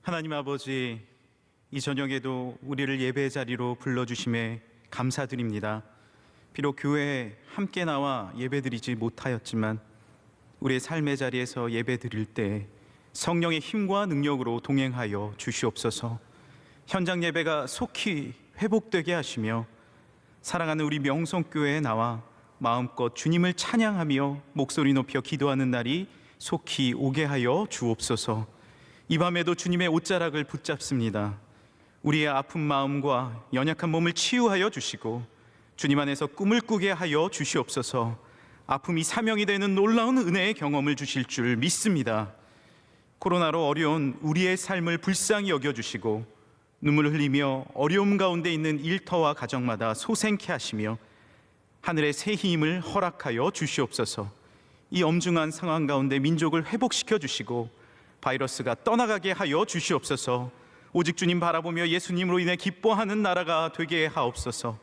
하나님 아버지, 이 저녁에도 우리를 예배 자리로 불러주심에 감사드립니다. 비록 교회에 함께 나와 예배드리지 못하였지만 우리의 삶의 자리에서 예배드릴 때 성령의 힘과 능력으로 동행하여 주시옵소서. 현장 예배가 속히 회복되게 하시며 사랑하는 우리 명성교회에 나와 마음껏 주님을 찬양하며 목소리 높여 기도하는 날이 속히 오게 하여 주옵소서. 이 밤에도 주님의 옷자락을 붙잡습니다. 우리의 아픈 마음과 연약한 몸을 치유하여 주시고 주님 안에서 꿈을 꾸게 하여 주시옵소서. 아픔이 사명이 되는 놀라운 은혜의 경험을 주실 줄 믿습니다. 코로나로 어려운 우리의 삶을 불쌍히 여겨주시고 눈물을 흘리며 어려움 가운데 있는 일터와 가정마다 소생케 하시며 하늘의 새 힘을 허락하여 주시옵소서. 이 엄중한 상황 가운데 민족을 회복시켜 주시고 바이러스가 떠나가게 하여 주시옵소서. 오직 주님 바라보며 예수님으로 인해 기뻐하는 나라가 되게 하옵소서.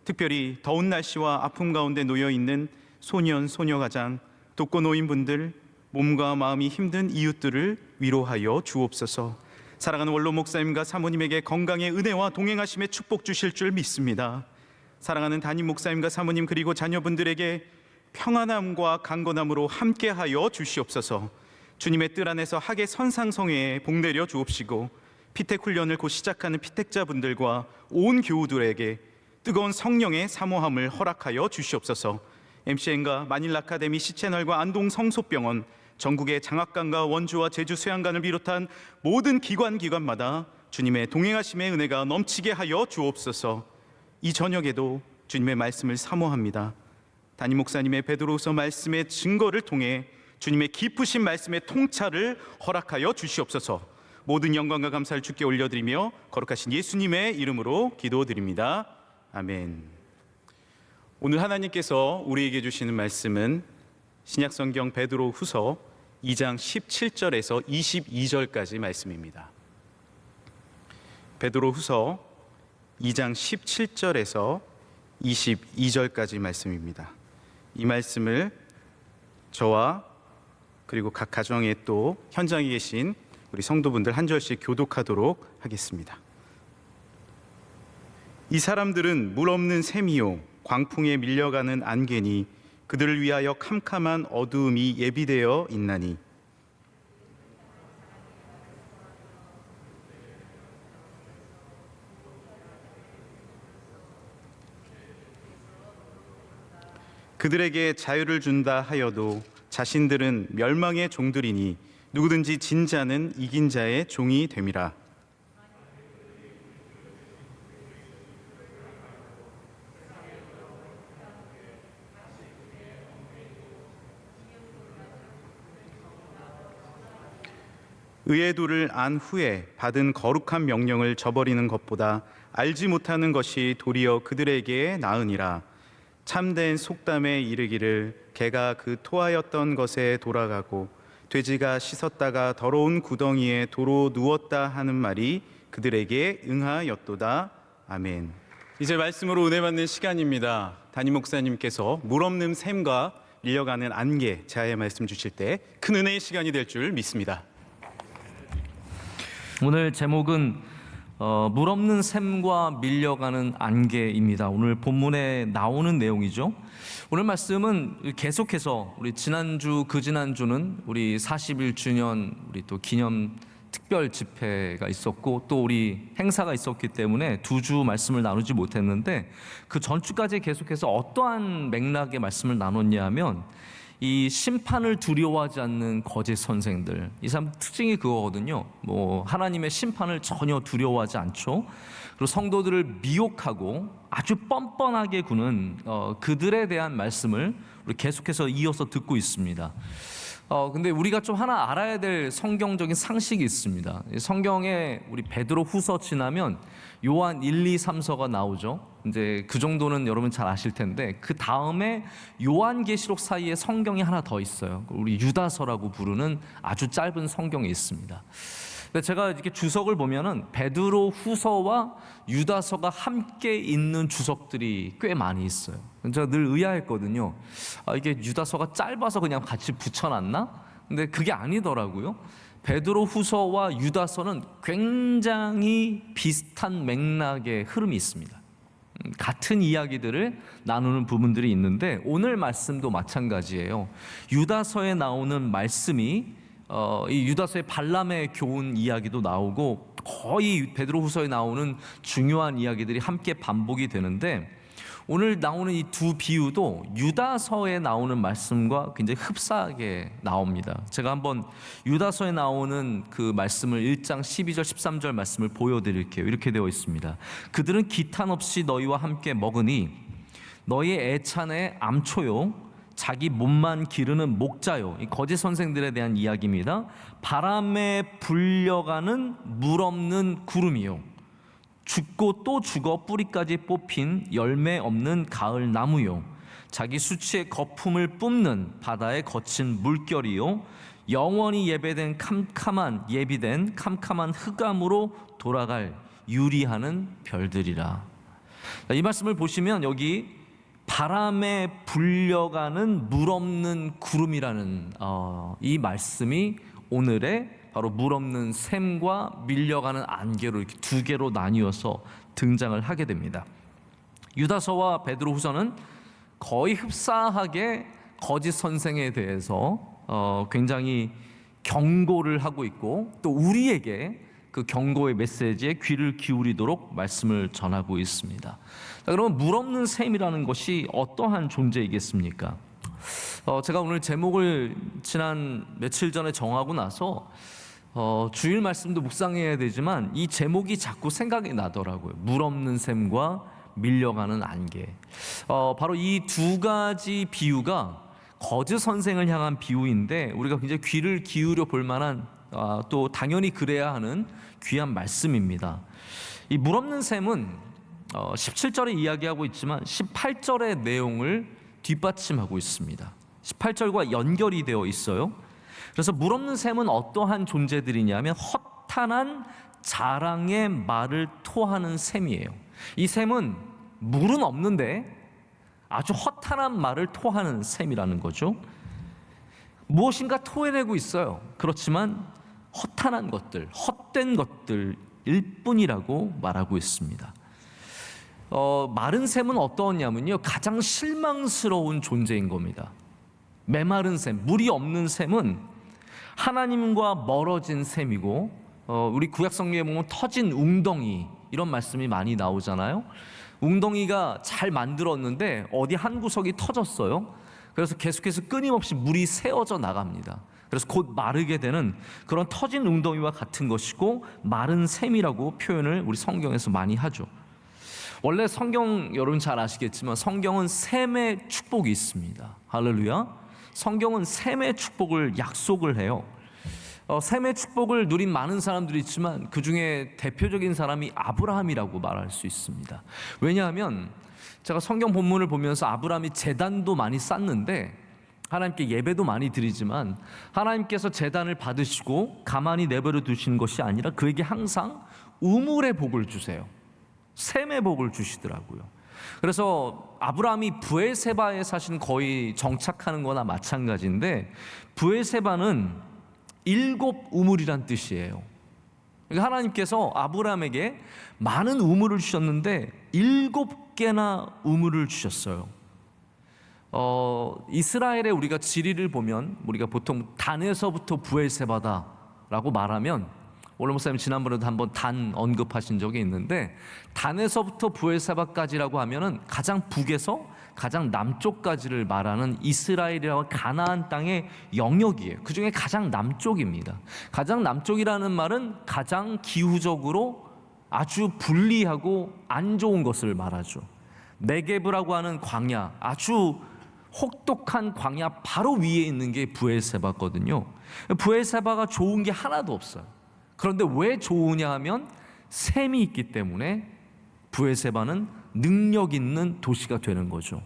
특별히 더운 날씨와 아픔 가운데 놓여있는 소년, 소녀가장, 독거노인분들, 몸과 마음이 힘든 이웃들을 위로하여 주옵소서. 사랑하는 원로 목사님과 사모님에게 건강의 은혜와 동행하심의 축복 주실 줄 믿습니다. 사랑하는 담임 목사님과 사모님 그리고 자녀분들에게 평안함과 강건함으로 함께하여 주시옵소서. 주님의 뜰 안에서 학예 선상성회에 복내려 주옵시고 피택 훈련을 곧 시작하는 피택자분들과 온 교우들에게 뜨거운 성령의 사모함을 허락하여 주시옵소서. MCN과 만일 아카데미 C채널과 안동 성소병원, 전국의 장학관과 원주와 제주 수양관을 비롯한 모든 기관마다 주님의 동행하심의 은혜가 넘치게 하여 주옵소서. 이 저녁에도 주님의 말씀을 사모합니다. 담임 목사님의 베드로후서 말씀의 증거를 통해 주님의 깊으신 말씀의 통찰을 허락하여 주시옵소서. 모든 영광과 감사를 주께 올려드리며 거룩하신 예수님의 이름으로 기도드립니다. 아멘. 오늘 하나님께서 우리에게 주시는 말씀은 신약성경 베드로후서 2장 17절에서 22절까지 말씀입니다. 베드로후서 2장 17절에서 22절까지 말씀입니다. 이 말씀을 저와 그리고 각 가정에 또 현장에 계신 우리 성도분들 한 절씩 교독하도록 하겠습니다. 이 사람들은 물 없는 샘이요 광풍에 밀려가는 안개니 그들을 위하여 캄캄한 어두움이 예비되어 있나니 그들에게 자유를 준다 하여도 자신들은 멸망의 종들이니 누구든지 진 자는 이긴 자의 종이 됨이라. 의의 도를 안 후에 받은 거룩한 명령을 저버리는 것보다 알지 못하는 것이 도리어 그들에게 나으니라. 참된 속담에 이르기를 개가 그 토하였던 것에 돌아가고 돼지가 씻었다가 더러운 구덩이에 도로 누웠다 하는 말이 그들에게 응하였도다. 아멘. 이제 말씀으로 은혜 받는 시간입니다. 담임 목사님께서 물 없는 샘과 밀려가는 안개 제하의 말씀 주실 때 큰 은혜의 시간이 될 줄 믿습니다. 오늘 제목은 물 없는 샘과 밀려가는 안개입니다. 오늘 본문에 나오는 내용이죠. 오늘 말씀은 계속해서 우리 지난주 그지난주는 우리 41주년 우리 또 기념 특별 집회가 있었고 또 우리 행사가 있었기 때문에 두 주 말씀을 나누지 못했는데 그 전주까지 계속해서 어떠한 맥락의 말씀을 나눴냐 하면 이 심판을 두려워하지 않는 거짓 선생들, 이 사람 특징이 그거거든요. 뭐 하나님의 심판을 전혀 두려워하지 않죠. 그리고 성도들을 미혹하고 아주 뻔뻔하게 구는 그들에 대한 말씀을 우리 계속해서 이어서 듣고 있습니다. 근데 우리가 좀 하나 알아야 될 성경적인 상식이 있습니다. 성경에 우리 베드로후서 지나면 요한 1, 2, 3서가 나오죠. 이제 그 정도는 여러분 잘 아실 텐데 그 다음에 요한계시록 사이에 성경이 하나 더 있어요. 우리 유다서라고 부르는 아주 짧은 성경이 있습니다. 근데 제가 이렇게 주석을 보면은 베드로후서와 유다서가 함께 있는 주석들이 꽤 많이 있어요. 제가 늘 의아했거든요. 이게 유다서가 짧아서 그냥 같이 붙여놨나? 근데 그게 아니더라고요. 베드로후서와 유다서는 굉장히 비슷한 맥락의 흐름이 있습니다. 같은 이야기들을 나누는 부분들이 있는데 오늘 말씀도 마찬가지예요. 유다서에 나오는 말씀이 이 유다서의 발람의 교훈 이야기도 나오고 거의 베드로후서에 나오는 중요한 이야기들이 함께 반복이 되는데 오늘 나오는 이 두 비유도 유다서에 나오는 말씀과 굉장히 흡사하게 나옵니다. 제가 한번 유다서에 나오는 그 말씀을 1장 12절 13절 말씀을 보여드릴게요. 이렇게 되어 있습니다. 그들은 기탄 없이 너희와 함께 먹으니 너희의 애찬의 암초요 자기 몸만 기르는 목자요. 이 거짓 선생들에 대한 이야기입니다. 바람에 불려가는 물 없는 구름이요 죽고 또 죽어 뿌리까지 뽑힌 열매 없는 가을 나무요 자기 수치의 거품을 뿜는 바다의 거친 물결이요 영원히 예비된 캄캄한 흑암으로 돌아갈 유리하는 별들이라. 이 말씀을 보시면 여기 바람에 불려가는 물 없는 구름이라는 이 말씀이 오늘의 바로 물 없는 샘과 밀려가는 안개로 이렇게 두 개로 나뉘어서 등장을 하게 됩니다. 유다서와 베드로후서는 거의 흡사하게 거짓 선생에 대해서 굉장히 경고를 하고 있고 또 우리에게 그 경고의 메시지에 귀를 기울이도록 말씀을 전하고 있습니다. 자, 그러면 물 없는 샘이라는 것이 어떠한 존재이겠습니까? 제가 오늘 제목을 지난 며칠 전에 정하고 나서 주일 말씀도 묵상해야 되지만 이 제목이 자꾸 생각이 나더라고요. 물 없는 샘과 밀려가는 안개. 바로 이 두 가지 비유가 거짓 선생을 향한 비유인데 우리가 굉장히 귀를 기울여 볼 만한 또 당연히 그래야 하는 귀한 말씀입니다. 이 물 없는 샘은 17절에 이야기하고 있지만 18절의 내용을 뒷받침하고 있습니다. 18절과 연결이 되어 있어요. 그래서 물 없는 샘은 어떠한 존재들이냐면 허탄한 자랑의 말을 토하는 샘이에요. 이 샘은 물은 없는데 아주 허탄한 말을 토하는 샘이라는 거죠. 무엇인가 토해내고 있어요. 그렇지만 허탄한 것들, 헛된 것들일 뿐이라고 말하고 있습니다. 마른 샘은 어떠냐면요, 가장 실망스러운 존재인 겁니다. 메마른 샘, 물이 없는 샘은 하나님과 멀어진 샘이고, 우리 구약 성경에 보면 터진 웅덩이 이런 말씀이 많이 나오잖아요. 웅덩이가 잘 만들었는데 어디 한 구석이 터졌어요. 그래서 계속해서 끊임없이 물이 새어져 나갑니다. 그래서 곧 마르게 되는 그런 터진 웅덩이와 같은 것이고 마른 샘이라고 표현을 우리 성경에서 많이 하죠. 원래 성경 여러분 잘 아시겠지만 성경은 샘의 축복이 있습니다. 할렐루야. 성경은 샘의 축복을 약속을 해요. 샘의 축복을 누린 많은 사람들이 있지만 그 중에 대표적인 사람이 아브라함이라고 말할 수 있습니다. 왜냐하면 제가 성경 본문을 보면서 아브라함이 제단도 많이 쌓는데 하나님께 예배도 많이 드리지만 하나님께서 제단을 받으시고 가만히 내버려 두시는 것이 아니라 그에게 항상 우물의 복을 주세요. 샘의 복을 주시더라고요. 그래서 아브라함이 브엘세바에 사실은 거의 정착하는 거나 마찬가지인데 브엘세바는 7 우물이란 뜻이에요. 그러니까 하나님께서 아브라함에게 많은 우물을 주셨는데 7개나 우물을 주셨어요. 이스라엘의 우리가 지리를 보면 우리가 보통 단에서부터 브엘세바다라고 말하면 오늘 목사님 지난번에도 한번 단 언급하신 적이 있는데 단에서부터 브엘세바까지라고 하면은 가장 북에서 가장 남쪽까지를 말하는 이스라엘이라고 가나안 땅의 영역이에요. 그 중에 가장 남쪽입니다. 가장 남쪽이라는 말은 가장 기후적으로 아주 불리하고 안 좋은 것을 말하죠. 네게브라고 하는 광야, 아주 혹독한 광야 바로 위에 있는 게 브엘세바거든요. 브엘세바가 좋은 게 하나도 없어요. 그런데 왜 좋으냐 하면 샘이 있기 때문에 브엘세바는 능력 있는 도시가 되는 거죠.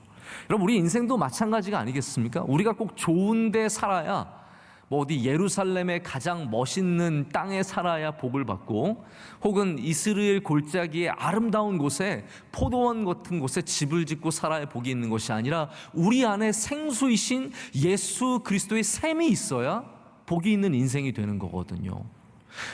여러분, 우리 인생도 마찬가지가 아니겠습니까? 우리가 꼭 좋은 데 살아야, 뭐 어디 예루살렘의 가장 멋있는 땅에 살아야 복을 받고, 혹은 이스라엘 골짜기의 아름다운 곳에 포도원 같은 곳에 집을 짓고 살아야 복이 있는 것이 아니라 우리 안에 생수이신 예수 그리스도의 샘이 있어야 복이 있는 인생이 되는 거거든요.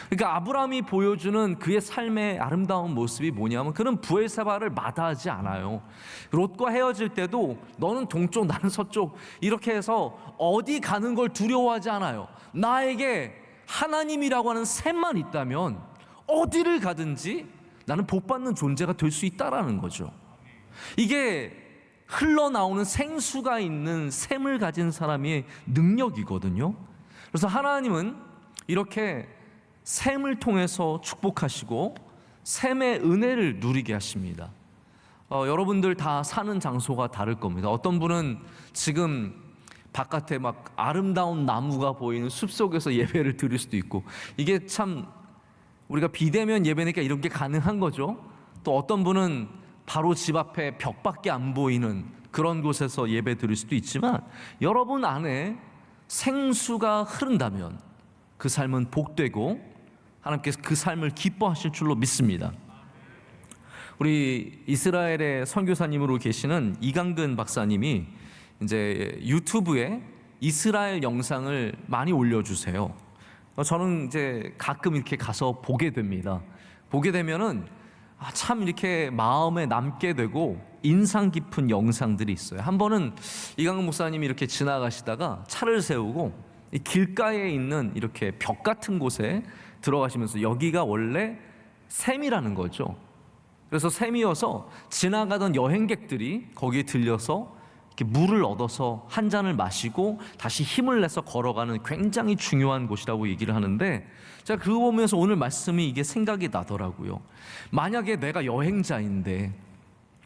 그러니까 아브라함이 보여주는 그의 삶의 아름다운 모습이 뭐냐면 그는 브엘세바를 마다하지 않아요. 롯과 헤어질 때도 너는 동쪽 나는 서쪽 이렇게 해서 어디 가는 걸 두려워하지 않아요. 나에게 하나님이라고 하는 샘만 있다면 어디를 가든지 나는 복받는 존재가 될 수 있다라는 거죠. 이게 흘러나오는 생수가 있는 샘을 가진 사람의 능력이거든요. 그래서 하나님은 이렇게 샘을 통해서 축복하시고 샘의 은혜를 누리게 하십니다. 여러분들 다 사는 장소가 다를 겁니다. 어떤 분은 지금 바깥에 막 아름다운 나무가 보이는 숲속에서 예배를 드릴 수도 있고, 이게 참 우리가 비대면 예배니까 이런 게 가능한 거죠. 또 어떤 분은 바로 집 앞에 벽밖에 안 보이는 그런 곳에서 예배 드릴 수도 있지만, 여러분 안에 생수가 흐른다면 그 삶은 복되고 하나님께서 그 삶을 기뻐하실 줄로 믿습니다. 우리 이스라엘의 선교사님으로 계시는 이강근 박사님이 이제 유튜브에 이스라엘 영상을 많이 올려주세요. 저는 이제 가끔 이렇게 가서 보게 됩니다. 보게 되면은 참 이렇게 마음에 남게 되고 인상 깊은 영상들이 있어요. 한 번은 이강근 목사님이 이렇게 지나가시다가 차를 세우고 이 길가에 있는 이렇게 벽 같은 곳에 들어가시면서 여기가 원래 샘이라는 거죠. 그래서 샘이어서 지나가던 여행객들이 거기에 들려서 이렇게 물을 얻어서 한 잔을 마시고 다시 힘을 내서 걸어가는 굉장히 중요한 곳이라고 얘기를 하는데, 제가 그거 보면서 오늘 말씀이 이게 생각이 나더라고요. 만약에 내가 여행자인데,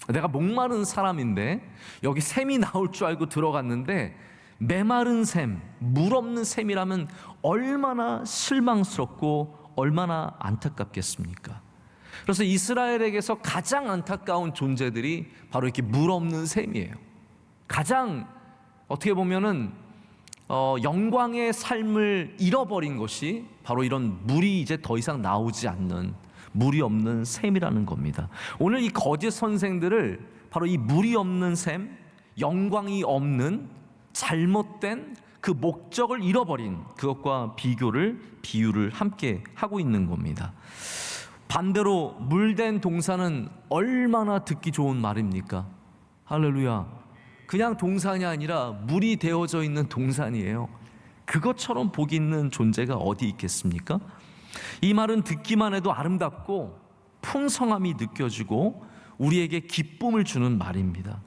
내가 목마른 사람인데 여기 샘이 나올 줄 알고 들어갔는데 메마른 샘, 물 없는 샘이라면 얼마나 실망스럽고 얼마나 안타깝겠습니까? 그래서 이스라엘에게서 가장 안타까운 존재들이 바로 이렇게 물 없는 샘이에요. 가장 어떻게 보면은 영광의 삶을 잃어버린 것이 바로 이런 물이 이제 더 이상 나오지 않는, 물이 없는 샘이라는 겁니다. 오늘 이 거짓 선생들을 바로 이 물이 없는 샘, 영광이 없는 잘못된 그 목적을 잃어버린 그것과 비유를 함께 하고 있는 겁니다. 반대로 물된 동산은 얼마나 듣기 좋은 말입니까? 할렐루야. 그냥 동산이 아니라 물이 되어져 있는 동산이에요. 그것처럼 복 있는 존재가 어디 있겠습니까? 이 말은 듣기만 해도 아름답고 풍성함이 느껴지고 우리에게 기쁨을 주는 말입니다.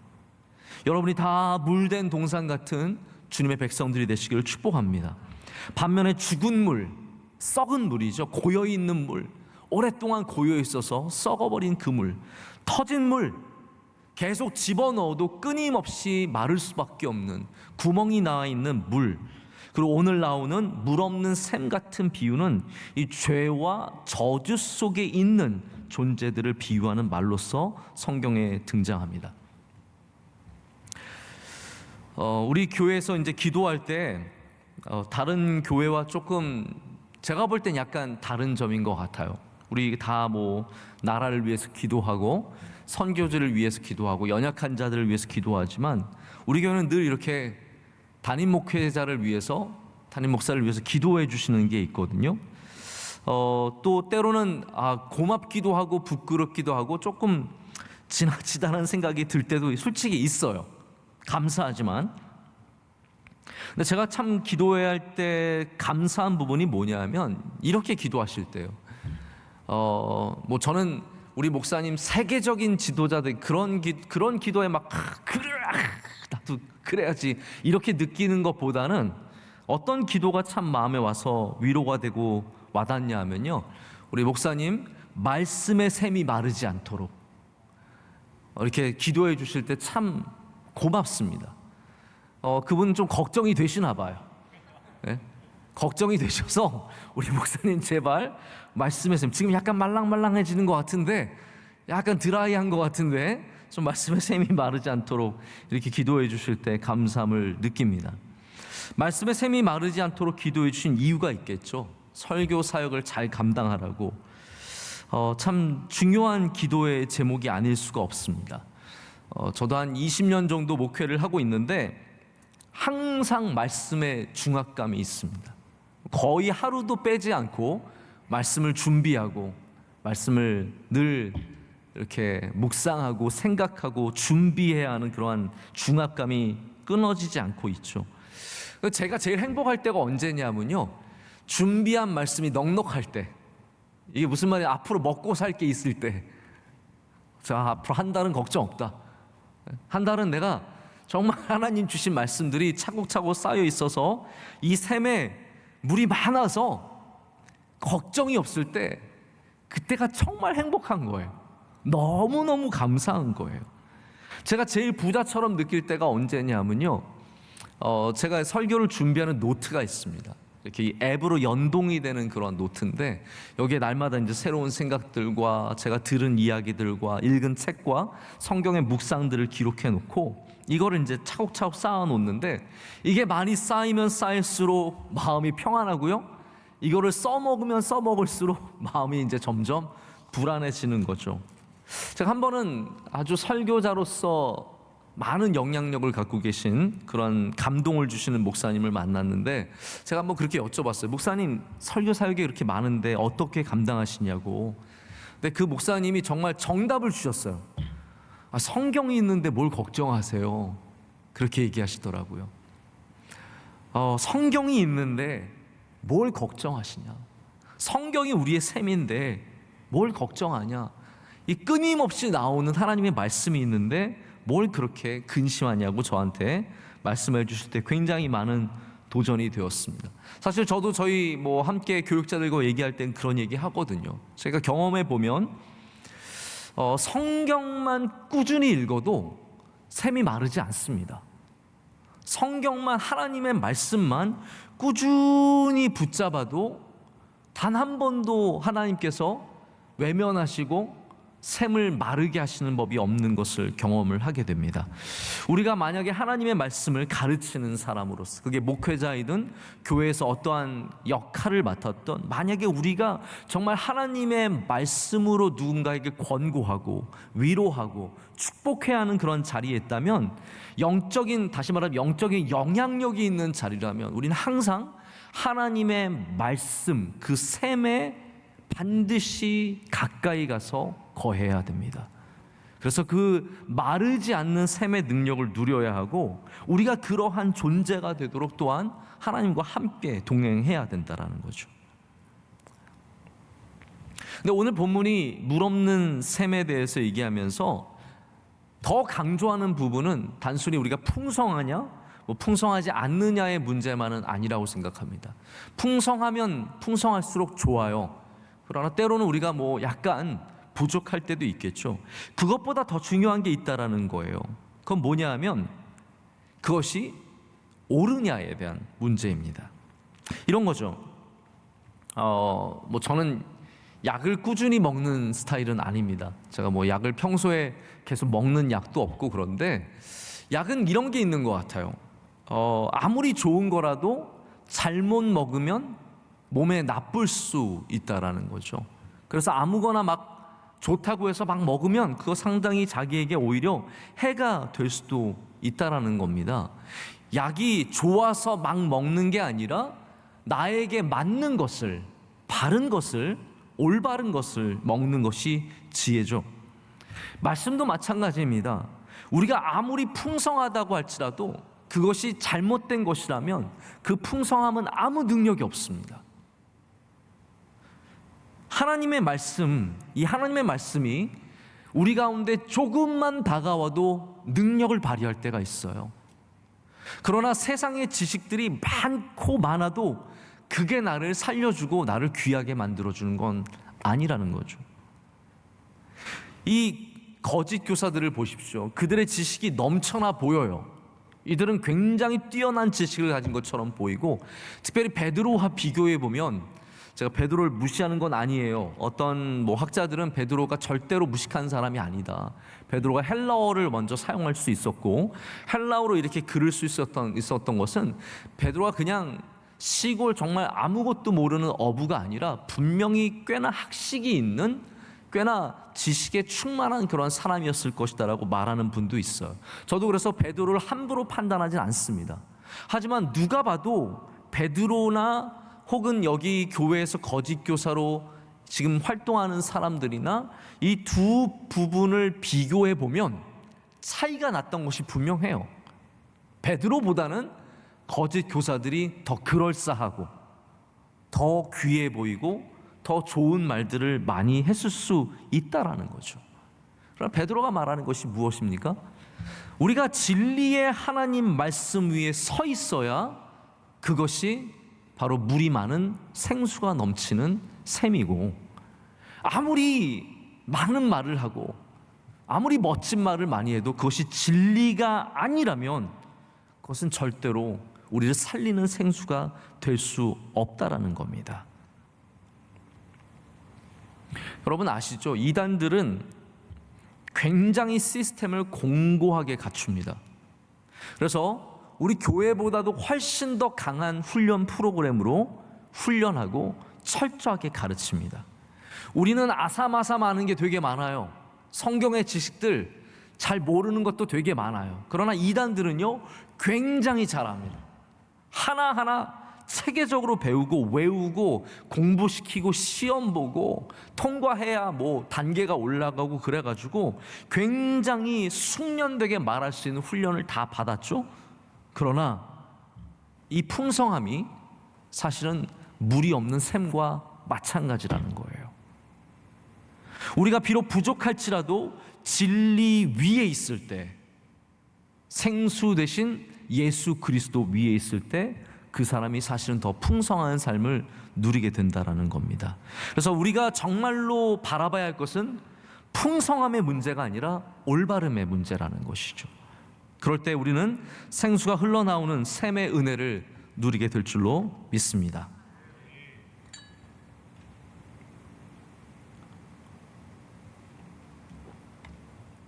여러분이 다 물된 동산 같은 주님의 백성들이 되시기를 축복합니다. 반면에 죽은 물, 썩은 물이죠. 고여있는 물, 오랫동안 고여있어서 썩어버린 그 물, 터진 물, 계속 집어넣어도 끊임없이 마를 수밖에 없는 구멍이 나와 있는 물, 그리고 오늘 나오는 물 없는 샘 같은 비유는 이 죄와 저주 속에 있는 존재들을 비유하는 말로서 성경에 등장합니다. 우리 교회에서 이제 기도할 때 다른 교회와 조금 제가 볼 땐 약간 다른 점인 것 같아요. 우리 다 뭐 나라를 위해서 기도하고 선교지를 위해서 기도하고 연약한 자들을 위해서 기도하지만 우리 교회는 늘 이렇게 담임 목회자를 위해서, 담임 목사를 위해서 기도해 주시는 게 있거든요. 또 때로는 고맙기도 하고 부끄럽기도 하고 조금 지나치다는 생각이 들 때도 솔직히 있어요. 감사하지만. 근데 제가 참 기도해야 할 때 감사한 부분이 뭐냐면 이렇게 기도하실 때요. 뭐 저는 우리 목사님 세계적인 지도자들 그런 기도에 막 그래 나도 그래야지 이렇게 느끼는 것보다는 어떤 기도가 참 마음에 와서 위로가 되고 와닿냐 하면요, 우리 목사님 말씀의 샘이 마르지 않도록 이렇게 기도해 주실 때 참 고맙습니다. 그분 좀 걱정이 되시나 봐요. 네? 걱정이 되셔서 우리 목사님 제발 말씀의 샘, 지금 약간 말랑말랑해지는 것 같은데, 약간 드라이한 것 같은데 좀 말씀의 샘이 마르지 않도록 이렇게 기도해 주실 때 감사함을 느낍니다. 말씀의 샘이 마르지 않도록 기도해 주신 이유가 있겠죠. 설교 사역을 잘 감당하라고. 참 중요한 기도의 제목이 아닐 수가 없습니다. 저도 한 20년 정도 목회를 하고 있는데 항상 말씀에 중압감이 있습니다. 거의 하루도 빼지 않고 말씀을 준비하고 말씀을 늘 이렇게 묵상하고 생각하고 준비해야 하는 그러한 중압감이 끊어지지 않고 있죠. 제가 제일 행복할 때가 언제냐면요, 준비한 말씀이 넉넉할 때. 이게 무슨 말이야? 앞으로 먹고 살 게 있을 때. 자, 앞으로 한 달은 걱정 없다. 한 달은 내가 정말 하나님 주신 말씀들이 차곡차곡 쌓여 있어서 이 샘에 물이 많아서 걱정이 없을 때, 그때가 정말 행복한 거예요. 너무너무 감사한 거예요. 제가 제일 부자처럼 느낄 때가 언제냐면요, 제가 설교를 준비하는 노트가 있습니다. 이렇게 이 앱으로 연동이 되는 그런 노트인데, 여기에 날마다 이제 새로운 생각들과 제가 들은 이야기들과 읽은 책과 성경의 묵상들을 기록해 놓고 이거를 이제 차곡차곡 쌓아 놓는데, 이게 많이 쌓이면 쌓일수록 마음이 평안하고요, 이거를 써먹으면 써먹을수록 마음이 이제 점점 불안해지는 거죠. 제가 한 번은 아주 설교자로서 많은 영향력을 갖고 계신 그런 감동을 주시는 목사님을 만났는데, 제가 한번 그렇게 여쭤봤어요. 목사님, 설교 사역이 그렇게 많은데 어떻게 감당하시냐고. 근데 그 목사님이 정말 정답을 주셨어요. 성경이 있는데 뭘 걱정하세요? 그렇게 얘기하시더라고요. 성경이 있는데 뭘 걱정하시냐? 성경이 우리의 셈인데 뭘 걱정하냐? 이 끊임없이 나오는 하나님의 말씀이 있는데 뭘 그렇게 근심하냐고 저한테 말씀해 주실 때 굉장히 많은 도전이 되었습니다. 사실 저도 저희 함께 교육자들과 얘기할 땐 그런 얘기 하거든요. 제가 경험해 보면 성경만 꾸준히 읽어도 샘이 마르지 않습니다. 성경만, 하나님의 말씀만 꾸준히 붙잡아도 단 한 번도 하나님께서 외면하시고 샘을 마르게 하시는 법이 없는 것을 경험을 하게 됩니다. 우리가 만약에 하나님의 말씀을 가르치는 사람으로서, 그게 목회자이든 교회에서 어떠한 역할을 맡았던, 만약에 우리가 정말 하나님의 말씀으로 누군가에게 권고하고 위로하고 축복해야 하는 그런 자리에 있다면, 다시 말하면 영적인 영향력이 있는 자리라면, 우리는 항상 하나님의 말씀, 그 샘에 반드시 가까이 가서 거해야 됩니다. 그래서 그 마르지 않는 샘의 능력을 누려야 하고, 우리가 그러한 존재가 되도록 또한 하나님과 함께 동행해야 된다는 거죠. 근데 오늘 본문이 물 없는 샘에 대해서 얘기하면서 더 강조하는 부분은 단순히 우리가 풍성하냐, 풍성하지 않느냐의 문제만은 아니라고 생각합니다. 풍성하면 풍성할수록 좋아요. 그러나 때로는 우리가 약간 부족할 때도 있겠죠. 그것보다 더 중요한 게 있다라는 거예요. 그건 뭐냐 하면, 그것이 옳으냐에 대한 문제입니다. 이런 거죠. 저는 약을 꾸준히 먹는 스타일은 아닙니다. 제가 약을 평소에 계속 먹는 약도 없고, 그런데 약은 이런 게 있는 것 같아요. 아무리 좋은 거라도 잘못 먹으면 몸에 나쁠 수 있다라는 거죠. 그래서 아무거나 막 좋다고 해서 막 먹으면 그거 상당히 자기에게 오히려 해가 될 수도 있다라는 겁니다. 약이 좋아서 막 먹는 게 아니라 나에게 맞는 것을, 바른 것을, 올바른 것을 먹는 것이 지혜죠. 말씀도 마찬가지입니다. 우리가 아무리 풍성하다고 할지라도 그것이 잘못된 것이라면 그 풍성함은 아무 능력이 없습니다. 하나님의 말씀, 이 하나님의 말씀이 우리 가운데 조금만 다가와도 능력을 발휘할 때가 있어요. 그러나 세상의 지식들이 많고 많아도 그게 나를 살려주고 나를 귀하게 만들어주는 건 아니라는 거죠. 이 거짓 교사들을 보십시오. 그들의 지식이 넘쳐나 보여요. 이들은 굉장히 뛰어난 지식을 가진 것처럼 보이고, 특별히 베드로와 비교해 보면, 제가 베드로를 무시하는 건 아니에요. 어떤 학자들은 베드로가 절대로 무식한 사람이 아니다. 베드로가 헬라어를 먼저 사용할 수 있었고, 헬라어로 이렇게 글을 쓸 수 있었던 것은 베드로가 그냥 시골 정말 아무것도 모르는 어부가 아니라 분명히 꽤나 학식이 있는, 꽤나 지식에 충만한 그런 사람이었을 것이다라고 말하는 분도 있어요. 저도 그래서 베드로를 함부로 판단하진 않습니다. 하지만 누가 봐도 베드로나 혹은 여기 교회에서 거짓 교사로 지금 활동하는 사람들이나 이 두 부분을 비교해 보면 차이가 났던 것이 분명해요. 베드로보다는 거짓 교사들이 더 그럴싸하고 더 귀해 보이고 더 좋은 말들을 많이 했을 수 있다라는 거죠. 그럼 베드로가 말하는 것이 무엇입니까? 우리가 진리의 하나님 말씀 위에 서 있어야 그것이 바로 물이 많은 생수가 넘치는 셈이고, 아무리 많은 말을 하고 아무리 멋진 말을 많이 해도 그것이 진리가 아니라면 그것은 절대로 우리를 살리는 생수가 될 수 없다라는 겁니다. 여러분 아시죠? 이단들은 굉장히 시스템을 공고하게 갖춥니다. 그래서 우리 교회보다도 훨씬 더 강한 훈련 프로그램으로 훈련하고 철저하게 가르칩니다. 우리는 아사마사 많은 게 되게 많아요. 성경의 지식들 잘 모르는 것도 되게 많아요. 그러나 이단들은요, 굉장히 잘합니다. 하나하나 체계적으로 배우고 외우고 공부시키고 시험 보고 통과해야 뭐 단계가 올라가고 그래가지고 굉장히 숙련되게 말할 수 있는 훈련을 다 받았죠. 그러나 이 풍성함이 사실은 물이 없는 샘과 마찬가지라는 거예요. 우리가 비록 부족할지라도 진리 위에 있을 때, 생수 대신 예수 그리스도 위에 있을 때 그 사람이 사실은 더 풍성한 삶을 누리게 된다라는 겁니다. 그래서 우리가 정말로 바라봐야 할 것은 풍성함의 문제가 아니라 올바름의 문제라는 것이죠. 그럴 때 우리는 생수가 흘러나오는 샘의 은혜를 누리게 될 줄로 믿습니다.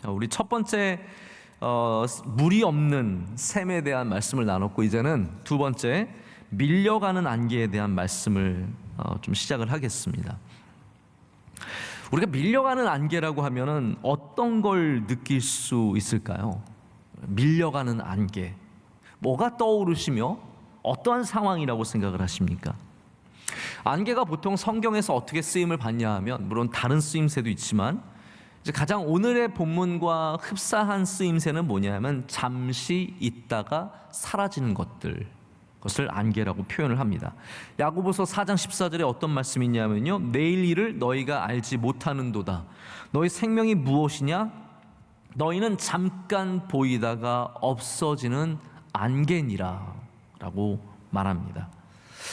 우리 첫 번째 물이 없는 샘에 대한 말씀을 나눴고, 이제는 두 번째 밀려가는 안개에 대한 말씀을 좀 시작을 하겠습니다. 우리가 밀려가는 안개라고 하면은 어떤 걸 느낄 수 있을까요? 밀려가는 안개, 뭐가 떠오르시며 어떠한 상황이라고 생각을 하십니까? 안개가 보통 성경에서 어떻게 쓰임을 받냐 하면, 물론 다른 쓰임새도 있지만 이제 가장 오늘의 본문과 흡사한 쓰임새는 뭐냐면 잠시 있다가 사라지는 그것을 안개라고 표현을 합니다. 야고보서 4장 14절에 어떤 말씀이 있냐면요, 내일 일을 너희가 알지 못하는도다. 너희 생명이 무엇이냐? 너희는 잠깐 보이다가 없어지는 안개니라 라고 말합니다.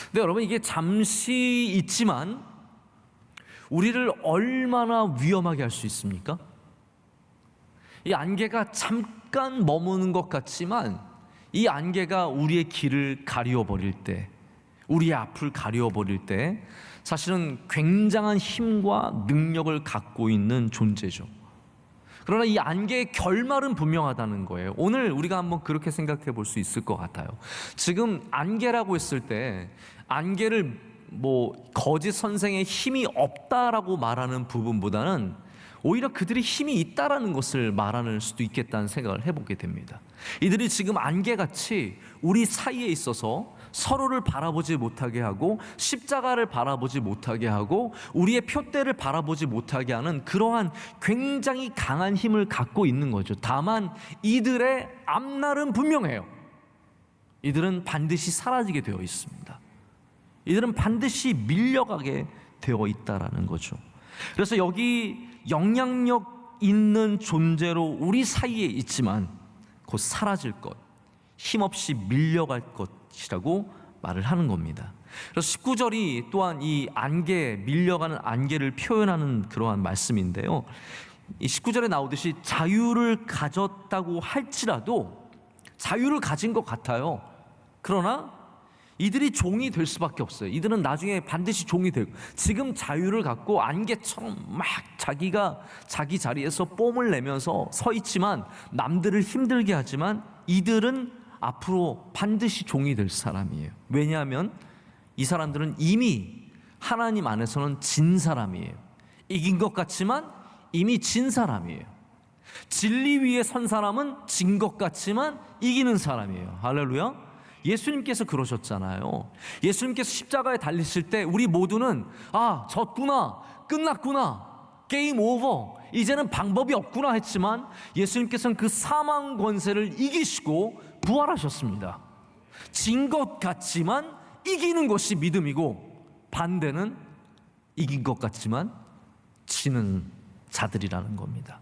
근데 여러분, 이게 잠시 있지만 우리를 얼마나 위험하게 할 수 있습니까? 이 안개가 잠깐 머무는 것 같지만 이 안개가 우리의 길을 가리워버릴 때, 우리의 앞을 가리워버릴 때 사실은 굉장한 힘과 능력을 갖고 있는 존재죠. 그러나 이 안개의 결말은 분명하다는 거예요. 오늘 우리가 한번 그렇게 생각해 볼 수 있을 것 같아요. 지금 안개라고 했을 때, 안개를 거짓 선생의 힘이 없다라고 말하는 부분보다는 오히려 그들이 힘이 있다라는 것을 말하는 수도 있겠다는 생각을 해보게 됩니다. 이들이 지금 안개같이 우리 사이에 있어서 서로를 바라보지 못하게 하고 십자가를 바라보지 못하게 하고 우리의 표대를 바라보지 못하게 하는 그러한 굉장히 강한 힘을 갖고 있는 거죠. 다만 이들의 앞날은 분명해요. 이들은 반드시 사라지게 되어 있습니다. 이들은 반드시 밀려가게 되어 있다라는 거죠. 그래서 여기 영향력 있는 존재로 우리 사이에 있지만 곧 사라질 것, 힘없이 밀려갈 것이라고 말을 하는 겁니다. 그래서 19절이 또한 이 안개, 밀려가는 안개를 표현하는 그러한 말씀인데요, 이 19절에 나오듯이 자유를 가졌다고 할지라도 자유를 가진 것 같아요. 그러나 이들이 종이 될 수밖에 없어요. 이들은 나중에 반드시 종이 되고, 지금 자유를 갖고 안개처럼 막 자기가 자기 자리에서 뽐을 내면서 서 있지만, 남들을 힘들게 하지만 이들은 앞으로 반드시 종이 될 사람이에요. 왜냐하면 이 사람들은 이미 하나님 안에서는 진 사람이에요. 이긴 것 같지만 이미 진 사람이에요. 진리 위에 선 사람은 진 것 같지만 이기는 사람이에요. 할렐루야. 예수님께서 그러셨잖아요. 예수님께서 십자가에 달리실 때 우리 모두는 졌구나, 끝났구나, 게임 오버, 이제는 방법이 없구나 했지만 예수님께서는 그 사망 권세를 이기시고 부활하셨습니다. 진 것 같지만 이기는 것이 믿음이고, 반대는 이긴 것 같지만 지는 자들이라는 겁니다.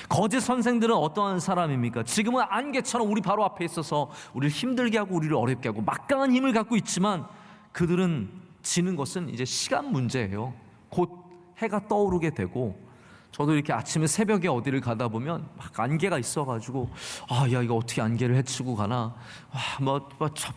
거짓 선생들은 어떠한 사람입니까? 지금은 안개처럼 우리 바로 앞에 있어서 우리를 힘들게 하고 우리를 어렵게 하고 막강한 힘을 갖고 있지만, 그들은 지는 것은 이제 시간 문제예요. 곧 해가 떠오르게 되고, 저도 이렇게 아침에 새벽에 어디를 가다 보면 막 안개가 있어가지고 이거 어떻게 안개를 헤치고 가나,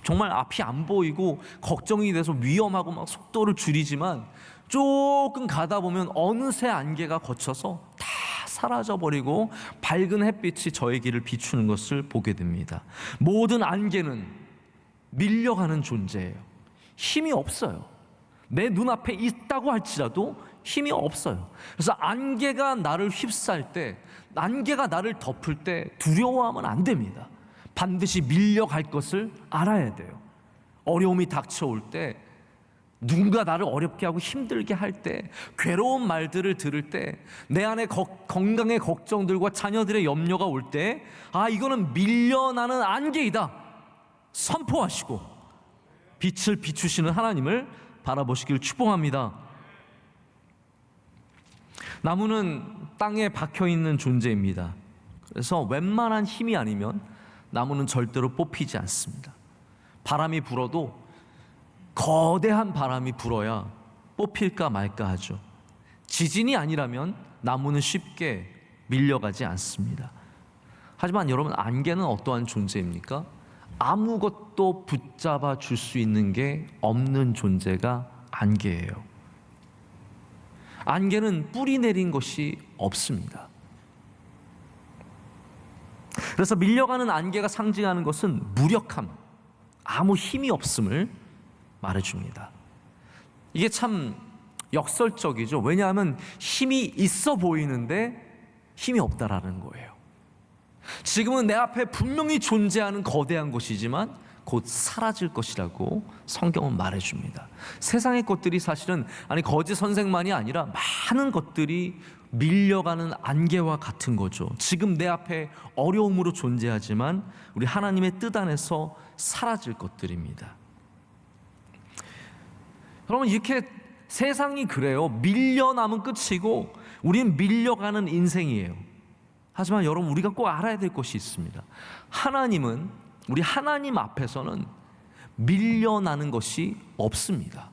정말 앞이 안 보이고 걱정이 돼서 위험하고 막 속도를 줄이지만, 조금 가다 보면 어느새 안개가 걷혀서 다 사라져버리고 밝은 햇빛이 저의 길을 비추는 것을 보게 됩니다. 모든 안개는 밀려가는 존재예요. 힘이 없어요. 내 눈앞에 있다고 할지라도 힘이 없어요. 그래서 안개가 나를 휩싸일 때, 안개가 나를 덮을 때 두려워하면 안 됩니다. 반드시 밀려갈 것을 알아야 돼요. 어려움이 닥쳐올 때, 누군가 나를 어렵게 하고 힘들게 할 때, 괴로운 말들을 들을 때, 내 안에 건강의 걱정들과 자녀들의 염려가 올 때, 이거는 밀려나는 안개이다 선포하시고 빛을 비추시는 하나님을 바라보시길 축복합니다. 나무는 땅에 박혀있는 존재입니다. 그래서 웬만한 힘이 아니면 나무는 절대로 뽑히지 않습니다. 바람이 불어도 거대한 바람이 불어야 뽑힐까 말까 하죠. 지진이 아니라면 나무는 쉽게 밀려가지 않습니다. 하지만 여러분, 안개는 어떠한 존재입니까? 아무것도 붙잡아 줄 수 있는 게 없는 존재가 안개예요. 안개는 뿌리 내린 것이 없습니다. 그래서 밀려가는 안개가 상징하는 것은 무력함, 아무 힘이 없음을 말해줍니다. 이게 참 역설적이죠. 왜냐하면 힘이 있어 보이는데 힘이 없다라는 거예요. 지금은 내 앞에 분명히 존재하는 거대한 것이지만 곧 사라질 것이라고 성경은 말해줍니다. 세상의 것들이 사실은 거짓 선생만이 아니라 많은 것들이 밀려가는 안개와 같은 거죠. 지금 내 앞에 어려움으로 존재하지만 우리 하나님의 뜻 안에서 사라질 것들입니다. 여러분, 이렇게 세상이 그래요. 밀려나면 끝이고 우리는 밀려가는 인생이에요. 하지만 여러분, 우리가 꼭 알아야 될 것이 있습니다. 하나님은, 우리 하나님 앞에서는 밀려나는 것이 없습니다.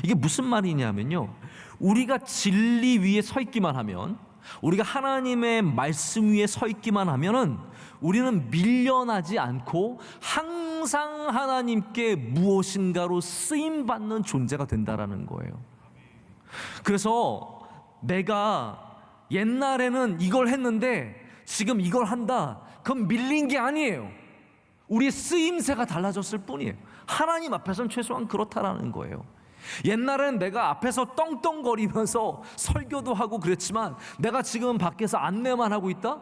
이게 무슨 말이냐면요, 우리가 진리 위에 서 있기만 하면, 우리가 하나님의 말씀 위에 서 있기만 하면은 우리는 밀려나지 않고 항상 하나님께 무엇인가로 쓰임받는 존재가 된다라는 거예요. 그래서 내가 옛날에는 이걸 했는데 지금 이걸 한다, 그건 밀린 게 아니에요. 우리의 쓰임새가 달라졌을 뿐이에요. 하나님 앞에서는 최소한 그렇다라는 거예요. 옛날에는 내가 앞에서 떵떵거리면서 설교도 하고 그랬지만 내가 지금 밖에서 안내만 하고 있다?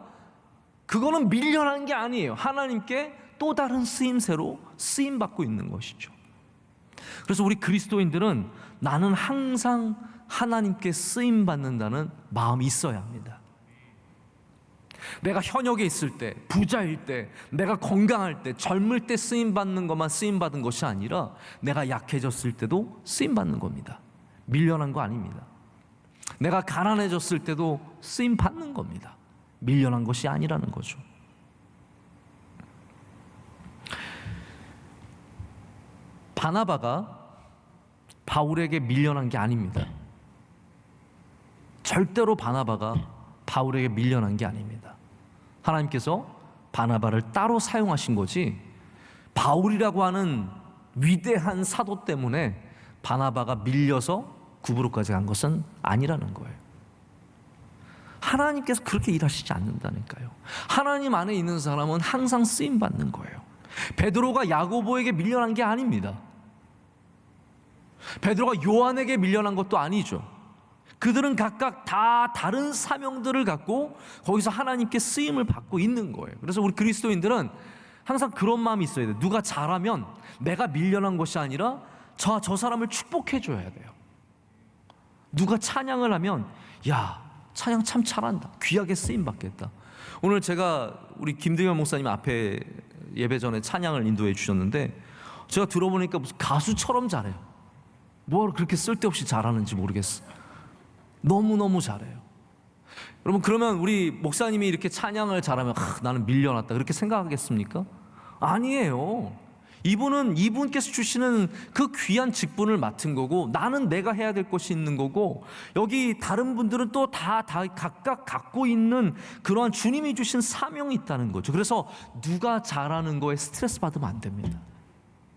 그거는 밀려난 게 아니에요. 하나님께 또 다른 쓰임새로 쓰임받고 있는 것이죠. 그래서 우리 그리스도인들은 나는 항상 하나님께 쓰임받는다는 마음이 있어야 합니다. 내가 현역에 있을 때, 부자일 때, 내가 건강할 때, 젊을 때 쓰임받는 것만 쓰임받은 것이 아니라 내가 약해졌을 때도 쓰임받는 겁니다. 밀려난 거 아닙니다. 내가 가난해졌을 때도 쓰임받는 겁니다. 밀려난 것이 아니라는 거죠. 바나바가 바울에게 밀려난 게 아닙니다. 절대로 바나바가 바울에게 밀려난 게 아닙니다. 하나님께서 바나바를 따로 사용하신 거지, 바울이라고 하는 위대한 사도 때문에 바나바가 밀려서 구브로까지 간 것은 아니라는 거예요. 하나님께서 그렇게 일하시지 않는다니까요. 하나님 안에 있는 사람은 항상 쓰임받는 거예요. 베드로가 야고보에게 밀려난 게 아닙니다. 베드로가 요한에게 밀려난 것도 아니죠. 그들은 각각 다 다른 사명들을 갖고 거기서 하나님께 쓰임을 받고 있는 거예요. 그래서 우리 그리스도인들은 항상 그런 마음이 있어야 돼요. 누가 잘하면 내가 밀려난 것이 아니라 저 사람을 축복해 줘야 돼요. 누가 찬양을 하면 야, 찬양 참 잘한다, 귀하게 쓰임 받겠다. 오늘 제가 우리 김등현 목사님 앞에 예배 전에 찬양을 인도해 주셨는데 제가 들어보니까 무슨 가수처럼 잘해요. 뭘 그렇게 쓸데없이 잘하는지 모르겠어. 너무너무 잘해요. 여러분, 그러면 우리 목사님이 이렇게 찬양을 잘하면 나는 밀려났다 그렇게 생각하겠습니까? 아니에요. 이분은 이분께서 주시는 그 귀한 직분을 맡은 거고, 나는 내가 해야 될 것이 있는 거고, 여기 다른 분들은 또 다 각각 갖고 있는 그러한 주님이 주신 사명이 있다는 거죠. 그래서 누가 잘하는 거에 스트레스 받으면 안 됩니다.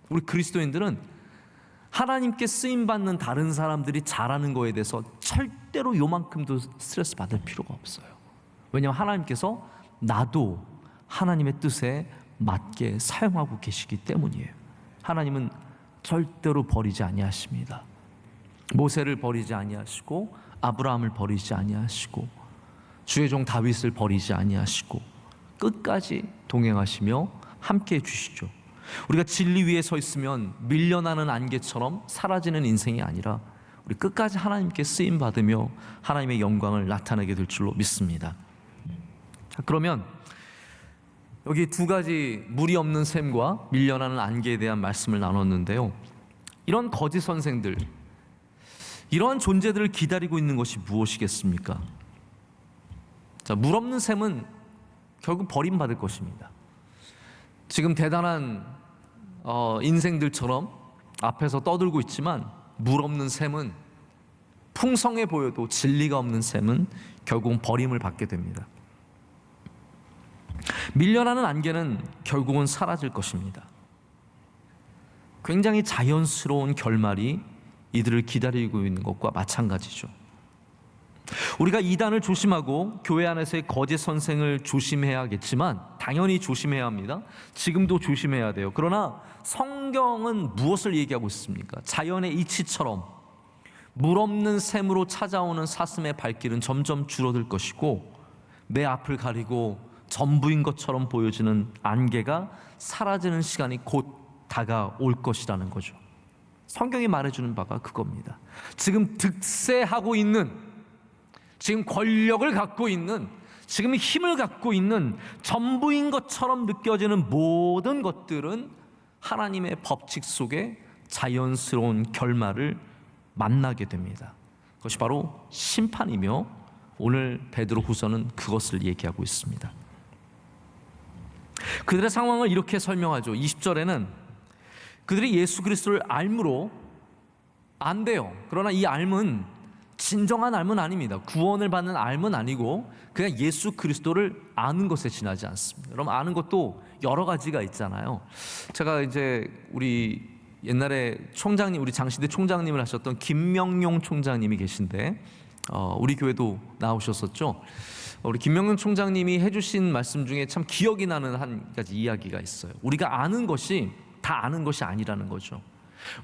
우리 그리스도인들은 하나님께 쓰임받는 다른 사람들이 잘하는 거에 대해서 절대로 요만큼도 스트레스 받을 필요가 없어요. 왜냐하면 하나님께서 나도 하나님의 뜻에 맞게 사용하고 계시기 때문이에요. 하나님은 절대로 버리지 아니하십니다. 모세를 버리지 아니하시고, 아브라함을 버리지 아니하시고, 주의 종 다윗을 버리지 아니하시고, 끝까지 동행하시며 함께해 주시죠. 우리가 진리 위에 서 있으면 밀려나는 안개처럼 사라지는 인생이 아니라 우리 끝까지 하나님께 쓰임 받으며 하나님의 영광을 나타내게 될 줄로 믿습니다. 자, 그러면 여기 두 가지 무리 없는 셈과 밀려나는 안개에 대한 말씀을 나눴는데요. 이런 거짓 선생들, 이러한 존재들을 기다리고 있는 것이 무엇이겠습니까? 자, 물 없는 셈은 결국 버림받을 것입니다. 지금 대단한 인생들처럼 앞에서 떠들고 있지만, 물 없는 셈은, 풍성해 보여도 진리가 없는 셈은 결국은 버림을 받게 됩니다. 밀려나는 안개는 결국은 사라질 것입니다. 굉장히 자연스러운 결말이 이들을 기다리고 있는 것과 마찬가지죠. 우리가 이단을 조심하고 교회 안에서의 거짓 선생을 조심해야겠지만, 당연히 조심해야 합니다. 지금도 조심해야 돼요. 그러나 성경은 무엇을 얘기하고 있습니까? 자연의 이치처럼 물 없는 샘으로 찾아오는 사슴의 발길은 점점 줄어들 것이고, 내 앞을 가리고 전부인 것처럼 보여지는 안개가 사라지는 시간이 곧 다가올 것이라는 거죠. 성경이 말해주는 바가 그겁니다. 지금 득세하고 있는, 지금 권력을 갖고 있는, 지금 힘을 갖고 있는 전부인 것처럼 느껴지는 모든 것들은 하나님의 법칙 속에 자연스러운 결말을 만나게 됩니다. 그것이 바로 심판이며, 오늘 베드로후서는 그것을 얘기하고 있습니다. 그들의 상황을 이렇게 설명하죠. 20절에는 그들이 예수 그리스도를 알므로 안대요. 그러나 이 알은 진정한 알은 아닙니다. 구원을 받는 알은 아니고 그냥 예수 그리스도를 아는 것에 지나지 않습니다. 그럼 아는 것도 여러 가지가 있잖아요. 제가 이제 우리 옛날에 총장님, 우리 장시대 총장님을 하셨던 김명용 총장님이 계신데, 우리 교회도 나오셨었죠. 우리 김명용 총장님이 해주신 말씀 중에 참 기억이 나는 한 가지 이야기가 있어요. 우리가 아는 것이 다 아는 것이 아니라는 거죠.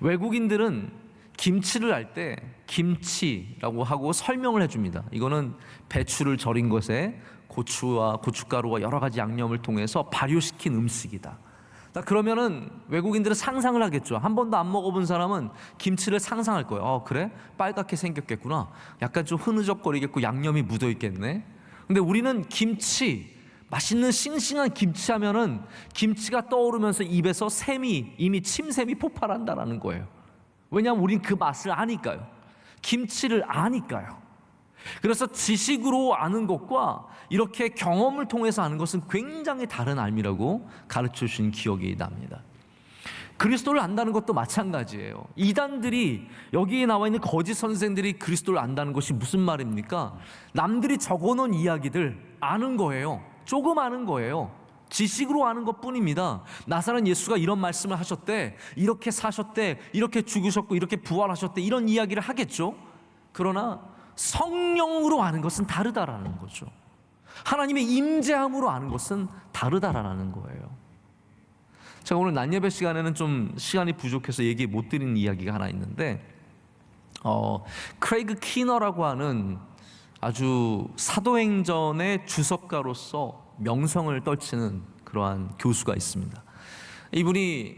외국인들은 김치를 할 때 김치라고 하고 설명을 해줍니다. 이거는 배추를 절인 것에 고추와 고춧가루와 여러 가지 양념을 통해서 발효시킨 음식이다. 그러면은 외국인들은 상상을 하겠죠. 한 번도 안 먹어본 사람은 김치를 상상할 거예요. 그래? 빨갛게 생겼겠구나. 약간 좀 흐느적거리겠고 양념이 묻어 있겠네. 근데 우리는 김치, 맛있는 싱싱한 김치 하면은 김치가 떠오르면서 입에서 이미 침샘이 폭발한다라는 거예요. 왜냐하면 우린 그 맛을 아니까요. 김치를 아니까요. 그래서 지식으로 아는 것과 이렇게 경험을 통해서 아는 것은 굉장히 다른 알미라고 가르쳐 주신 기억이 납니다. 그리스도를 안다는 것도 마찬가지예요. 이단들이, 여기에 나와 있는 거짓 선생들이 그리스도를 안다는 것이 무슨 말입니까? 남들이 적어놓은 이야기들 아는 거예요. 조금 아는 거예요. 지식으로 아는 것뿐입니다. 나사렛 예수가 이런 말씀을 하셨대, 이렇게 사셨대, 이렇게 죽으셨고 이렇게 부활하셨대, 이런 이야기를 하겠죠. 그러나 성령으로 아는 것은 다르다라는 거죠. 하나님의 임재함으로 아는 것은 다르다라는 거예요. 제가 오늘 낮예배 시간에는 좀 시간이 부족해서 얘기 못 드린 이야기가 하나 있는데, 크레이그 키너라고 하는 아주 사도행전의 주석가로서 명성을 떨치는 그 그러한 교수가 있습니다. 이분이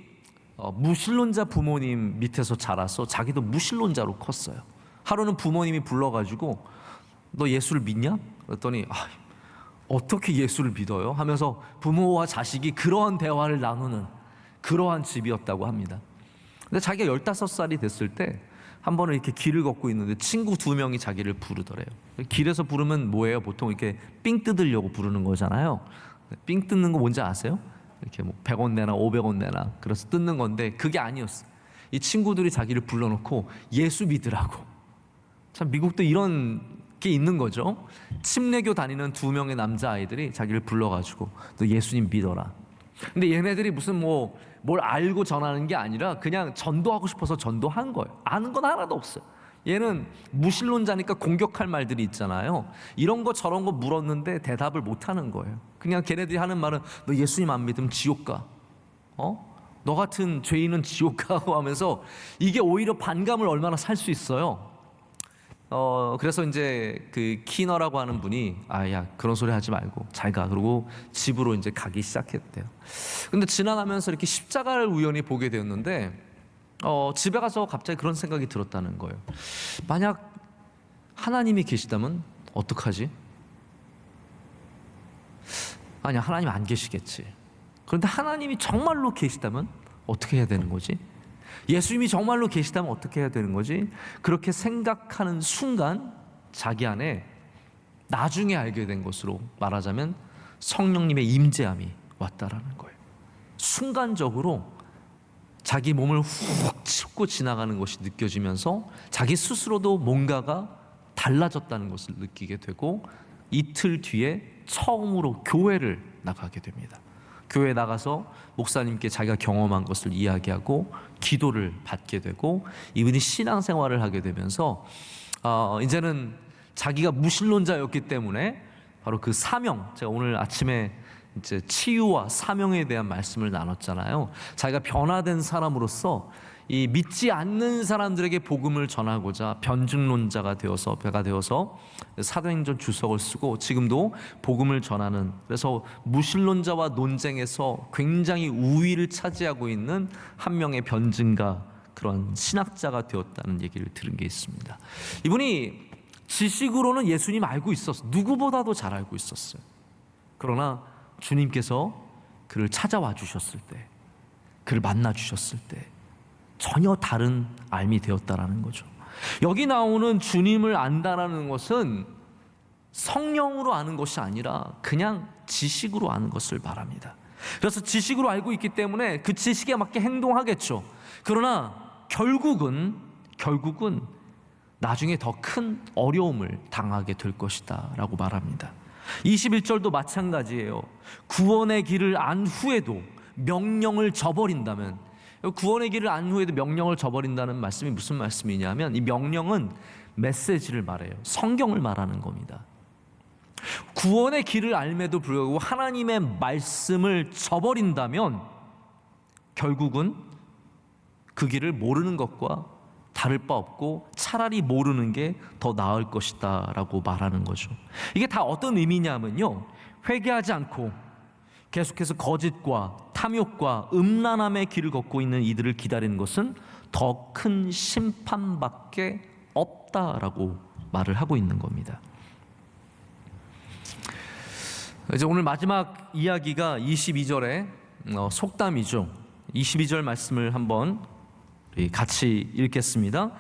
무신론자 부모님 밑에서 자라서 자기도 무신론자로 컸어요. 하루는 부모님이 불러가지고 너 예수를 믿냐? 그랬더니 어떻게 예수를 믿어요? 하면서 부모와 자식이 그러한 대화를 나누는 그러한 집이었다고 합니다. 근데 자기가 15살이 됐을 때 한 번은 이렇게 길을 걷고 있는데 친구 2명이 자기를 부르더래요. 길에서 부르면 뭐예요? 보통 이렇게 삥 뜯으려고 부르는 거잖아요. 삥 뜯는 거 뭔지 아세요? 이렇게 뭐 100원 내나 500원 내나 그래서 뜯는 건데 그게 아니었어요. 이 친구들이 자기를 불러놓고 예수 믿으라고. 참 미국도 이런 게 있는 거죠. 침례교 다니는 2명의 남자아이들이 자기를 불러가지고 너 예수님 믿어라. 근데 얘네들이 무슨 뭘 알고 전하는 게 아니라 그냥 전도하고 싶어서 전도한 거예요. 아는 건 하나도 없어요. 얘는 무신론자니까 공격할 말들이 있잖아요. 이런 거 저런 거 물었는데 대답을 못 하는 거예요. 그냥 걔네들이 하는 말은 너 예수님 안 믿으면 지옥 가. 너 같은 죄인은 지옥 가고 하면서 이게 오히려 반감을 얼마나 살 수 있어요. 그래서 이제 그 키너라고 하는 분이 야 그런 소리 하지 말고 잘 가. 그러고 집으로 이제 가기 시작했대요. 근데 지나가면서 이렇게 십자가를 우연히 보게 되었는데 집에 가서 갑자기 그런 생각이 들었다는 거예요. 만약 하나님이 계시다면 어떡하지? 아니야, 하나님 안 계시겠지. 그런데 하나님이 정말로 계시다면 어떻게 해야 되는 거지? 예수님이 정말로 계시다면 어떻게 해야 되는 거지? 그렇게 생각하는 순간 자기 안에 나중에 알게 된 것으로 말하자면 성령님의 임재함이 왔다라는 거예요. 순간적으로 자기 몸을 훅 짚고 지나가는 것이 느껴지면서 자기 스스로도 뭔가가 달라졌다는 것을 느끼게 되고 이틀 뒤에 처음으로 교회를 나가게 됩니다. 교회에 나가서 목사님께 자기가 경험한 것을 이야기하고 기도를 받게 되고 이분이 신앙생활을 하게 되면서 이제는 자기가 무신론자였기 때문에 바로 그 사명, 제가 오늘 아침에 이제 치유와 사명에 대한 말씀을 나눴잖아요. 자기가 변화된 사람으로서 이 믿지 않는 사람들에게 복음을 전하고자 변증론자가 되어서 배가 되어서 사도행전 주석을 쓰고 지금도 복음을 전하는, 그래서 무신론자와 논쟁에서 굉장히 우위를 차지하고 있는 한 명의 변증가, 그런 신학자가 되었다는 얘기를 들은 게 있습니다. 이분이 지식으로는 예수님 알고 있었어요. 누구보다도 잘 알고 있었어요. 그러나 주님께서 그를 찾아와 주셨을 때, 그를 만나 주셨을 때 전혀 다른 알미 되었다라는 거죠. 여기 나오는 주님을 안다라는 것은 성령으로 아는 것이 아니라 그냥 지식으로 아는 것을 말합니다. 그래서 지식으로 알고 있기 때문에 그 지식에 맞게 행동하겠죠. 그러나 결국은 나중에 더 큰 어려움을 당하게 될 것이다 라고 말합니다. 21절도 마찬가지예요. 구원의 길을 안 후에도 명령을 저버린다면, 구원의 길을 안 후에도 명령을 저버린다는 말씀이 무슨 말씀이냐면, 이 명령은 메시지를 말해요. 성경을 말하는 겁니다. 구원의 길을 알매도 불구하고 하나님의 말씀을 저버린다면 결국은 그 길을 모르는 것과 다를 바 없고 차라리 모르는 게 더 나을 것이다 라고 말하는 거죠. 이게 다 어떤 의미냐면요, 회개하지 않고 계속해서 거짓과 탐욕과 음란함의 길을 걷고 있는 이들을 기다리는 것은 더 큰 심판밖에 없다라고 말을 하고 있는 겁니다. 이제 오늘 마지막 이야기가 22절의 속담이죠. 22절 말씀을 한번 같이 읽겠습니다.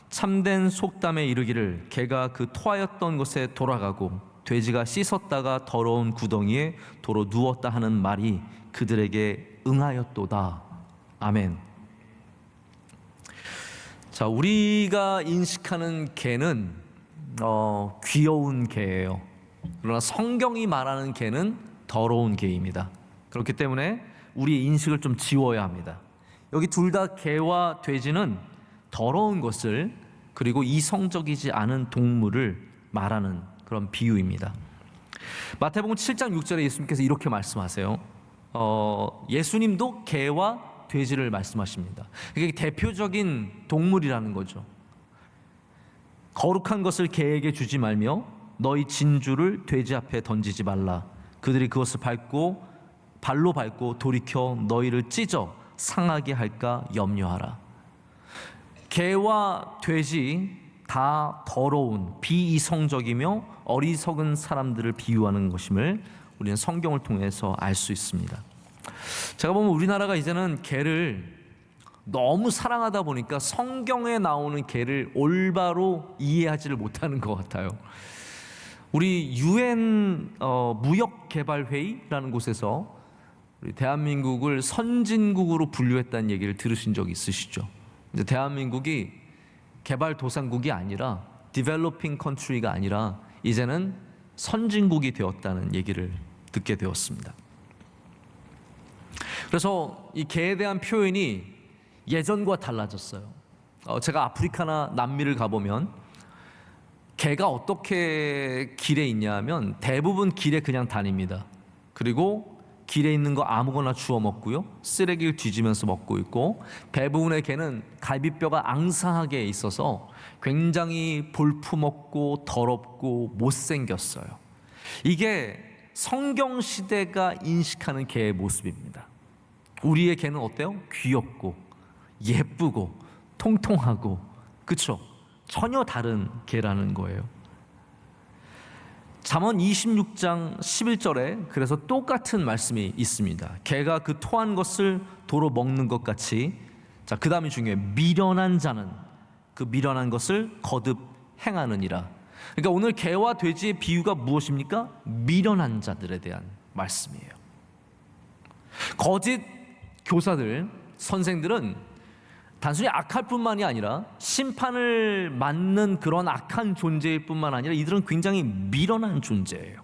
참된 속담에 이르기를 개가 그 토하였던 곳에 돌아가고 돼지가 씻었다가 더러운 구덩이에 도로 누웠다 하는 말이 그들에게 응하였도다. 아멘. 자, 우리가 인식하는 개는 귀여운 개예요. 그러나 성경이 말하는 개는 더러운 개입니다. 그렇기 때문에 우리의 인식을 좀 지워야 합니다. 여기 둘 다 개와 돼지는 더러운 것을, 그리고 이성적이지 않은 동물을 말하는 그런 비유입니다. 마태복음 7장 6절에 예수님께서 이렇게 말씀하세요. 예수님도 개와 돼지를 말씀하십니다. 이게 대표적인 동물이라는 거죠. 거룩한 것을 개에게 주지 말며 너희 진주를 돼지 앞에 던지지 말라. 그들이 그것을 밟고 발로 밟고 돌이켜 너희를 찢어 상하게 할까 염려하라. 개와 돼지 다 더러운 비이성적이며 어리석은 사람들을 비유하는 것임을 우리는 성경을 통해서 알 수 있습니다. 제가 보면 우리나라가 이제는 개를 너무 사랑하다 보니까 성경에 나오는 개를 올바로 이해하지를 못하는 것 같아요. 우리 UN 무역개발회의라는 곳에서 우리 대한민국을 선진국으로 분류했다는 얘기를 들으신 적 있으시죠? 이제 대한민국이 개발도상국이 아니라 developing country가 아니라 이제는 선진국이 되었다는 얘기를 듣게 되었습니다. 그래서 이 개에 대한 표현이 예전과 달라졌어요. 제가 아프리카나 남미를 가보면 개가 어떻게 길에 있냐 하면 대부분 길에 그냥 다닙니다. 그리고 길에 있는 거 아무거나 주워 먹고요, 쓰레기를 뒤지면서 먹고 있고, 대부분의 개는 갈비뼈가 앙상하게 있어서 굉장히 볼품없고 더럽고 못생겼어요. 이게 성경 시대가 인식하는 개의 모습입니다. 우리의 개는 어때요? 귀엽고 예쁘고 통통하고, 그렇죠? 전혀 다른 개라는 거예요. 잠언 26장 11절에 그래서 똑같은 말씀이 있습니다. 개가 그 토한 것을 도로 먹는 것 같이, 자, 그 다음이 중요해요. 미련한 자는 그 미련한 것을 거듭 행하느니라. 그러니까 오늘 개와 돼지의 비유가 무엇입니까? 미련한 자들에 대한 말씀이에요. 거짓 교사들, 선생들은 단순히 악할 뿐만이 아니라 심판을 맞는 그런 악한 존재일 뿐만 아니라 이들은 굉장히 미련한 존재예요.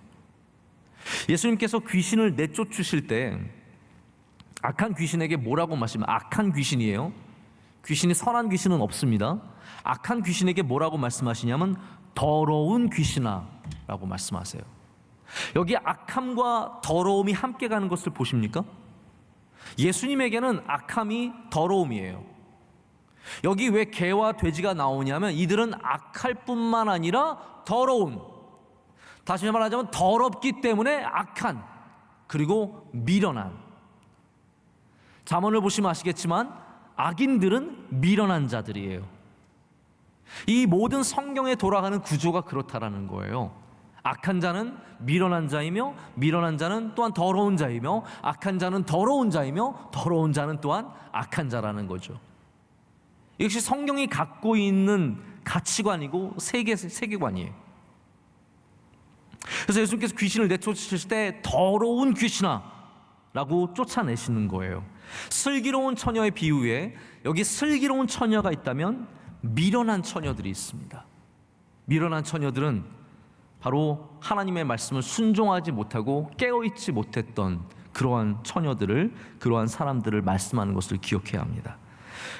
예수님께서 귀신을 내쫓으실 때 악한 귀신에게 뭐라고 말씀하시면, 악한 귀신이에요. 귀신이 선한 귀신은 없습니다. 악한 귀신에게 뭐라고 말씀하시냐면 더러운 귀신아 라고 말씀하세요. 여기 악함과 더러움이 함께 가는 것을 보십니까? 예수님에게는 악함이 더러움이에요. 여기 왜 개와 돼지가 나오냐면 이들은 악할 뿐만 아니라 더러운, 다시 말하자면 더럽기 때문에 악한, 그리고 미련한. 잠언을 보시면 아시겠지만 악인들은 미련한 자들이에요. 이 모든 성경에 돌아가는 구조가 그렇다라는 거예요. 악한 자는 미련한 자이며, 미련한 자는 또한 더러운 자이며, 악한 자는 더러운 자이며, 더러운 자는 또한 악한 자라는 거죠. 이것이 성경이 갖고 있는 가치관이고 세계관이에요. 그래서 예수님께서 귀신을 내쫓으실 때 더러운 귀신아 라고 쫓아내시는 거예요. 슬기로운 처녀의 비유에 여기 슬기로운 처녀가 있다면 미련한 처녀들이 있습니다. 미련한 처녀들은 바로 하나님의 말씀을 순종하지 못하고 깨어있지 못했던 그러한 처녀들을, 그러한 사람들을 말씀하는 것을 기억해야 합니다.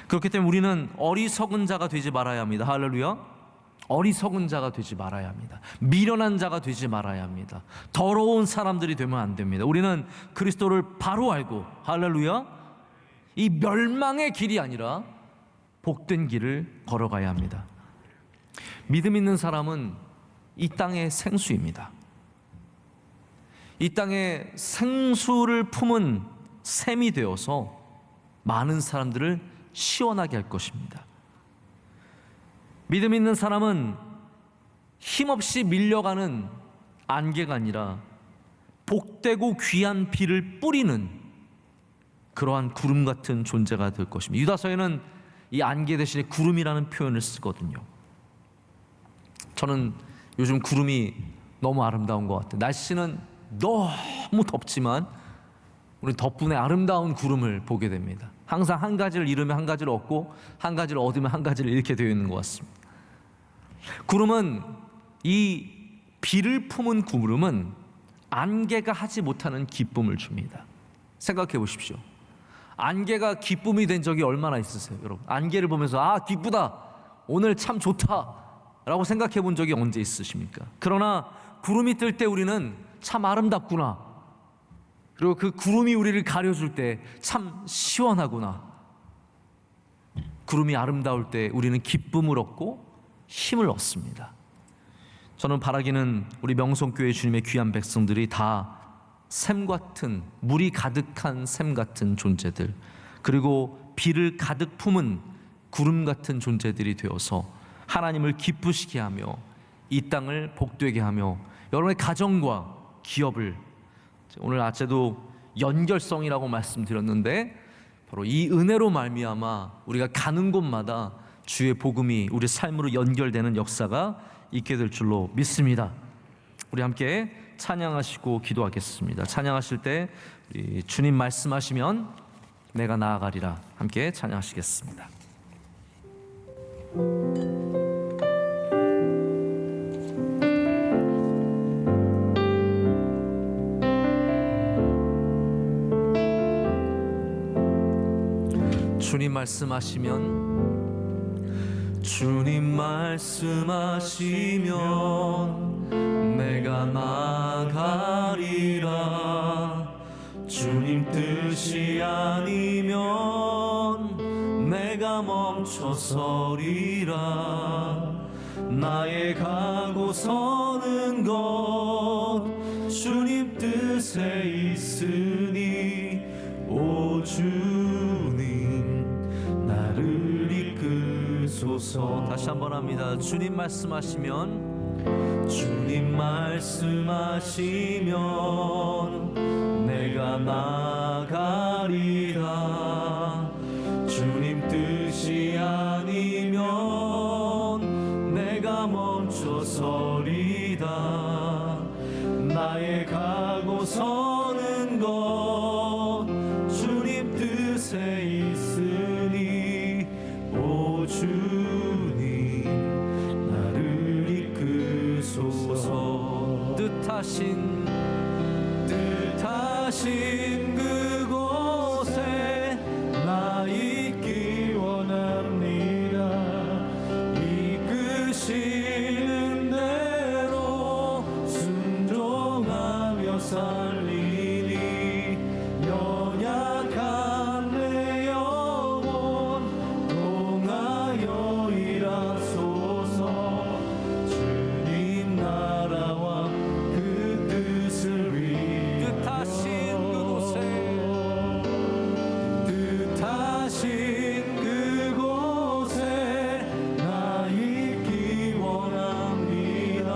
그렇기 때문에 우리는 어리석은 자가 되지 말아야 합니다. 할렐루야. 어리석은 자가 되지 말아야 합니다. 미련한 자가 되지 말아야 합니다. 더러운 사람들이 되면 안 됩니다. 우리는 그리스도를 바로 알고, 할렐루야, 이 멸망의 길이 아니라 복된 길을 걸어가야 합니다. 믿음 있는 사람은 이 땅의 생수입니다. 이 땅에 생수를 품은 샘이 되어서 많은 사람들을 시원하게 할 것입니다. 믿음 있는 사람은 힘없이 밀려가는 안개가 아니라 복되고 귀한 비를 뿌리는 그러한 구름 같은 존재가 될 것입니다. 유다서에는 이 안개 대신에 구름이라는 표현을 쓰거든요. 저는 요즘 구름이 너무 아름다운 것 같아요. 날씨는 너무 덥지만 우리 덕분에 아름다운 구름을 보게 됩니다. 항상 한 가지를 잃으면 한 가지를 얻고, 한 가지를 얻으면 한 가지를 잃게 되어 있는 것 같습니다. 구름은, 이 비를 품은 구름은 안개가 하지 못하는 기쁨을 줍니다. 생각해 보십시오. 안개가 기쁨이 된 적이 얼마나 있으세요, 여러분? 안개를 보면서 아, 기쁘다, 오늘 참 좋다 라고 생각해 본 적이 언제 있으십니까? 그러나 구름이 뜰 때 우리는 참 아름답구나, 그리고 그 구름이 우리를 가려줄 때 참 시원하구나. 구름이 아름다울 때 우리는 기쁨을 얻고 힘을 얻습니다. 저는 바라기는 우리 명성교회 주님의 귀한 백성들이 다 샘 같은, 물이 가득한 샘 같은 존재들, 그리고 비를 가득 품은 구름 같은 존재들이 되어서 하나님을 기쁘시게 하며 이 땅을 복되게 하며 여러분의 가정과 기업을, 오늘 아침에도 연결성이라고 말씀드렸는데 바로 이 은혜로 말미암아 우리가 가는 곳마다 주의 복음이 우리 삶으로 연결되는 역사가 있게 될 줄로 믿습니다. 우리 함께 찬양하시고 기도하겠습니다. 찬양하실 때 우리 주님 말씀하시면 내가 나아가리라 함께 찬양하시겠습니다. 주님 말씀하시면, 주님 말씀하시면 내가 나가리라. 주님 뜻이 아니면 내가 멈춰서리라. 나의 가고 서는 것 주님 뜻에 있으니 오 주님 나를 이끄소서. 다시 한번 합니다. 주님 말씀하시면, 주님 말씀하시면 내가 나가리라. 주님 뜻이 아니면 내가 멈춰서리다. 나의 가고 서는 것 주님 뜻에 있으니 오 주님 나를 이끄소서. 뜻하신 그곳에 나 있기 원합니다. 이끄시는 대로 순종하며 살리니 연약한 내 영혼 동하여 일하소서. 주님 나라와 그 뜻을 위하여 뜻하신 그곳에 나 있기 원합니다.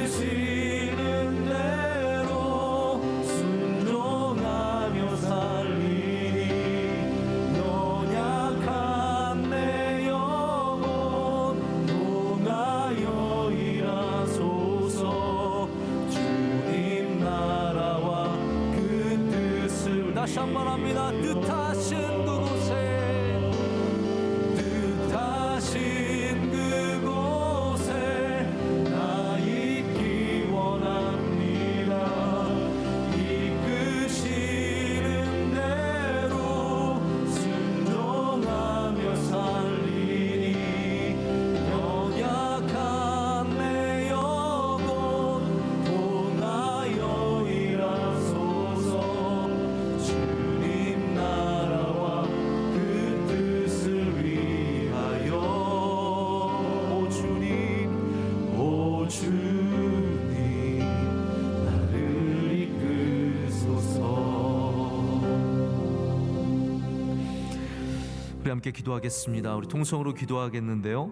이끄시는 대로 순종하며 살리니 연약한 내 영혼 동하여 일하소서. 주님 나라와 그 뜻을 다시 한번 합니다. 뜻하신 그곳에 나 있기 원합니다. 이끄시는 대로 순종하며 살리니 연약한 내 영혼 동하여 일하소서. 주님 나라와 그 뜻을 위하여 오 주님 나를 이끄소서. 우리 함께 기도하겠습니다. 우리 통성으로 기도하겠는데요,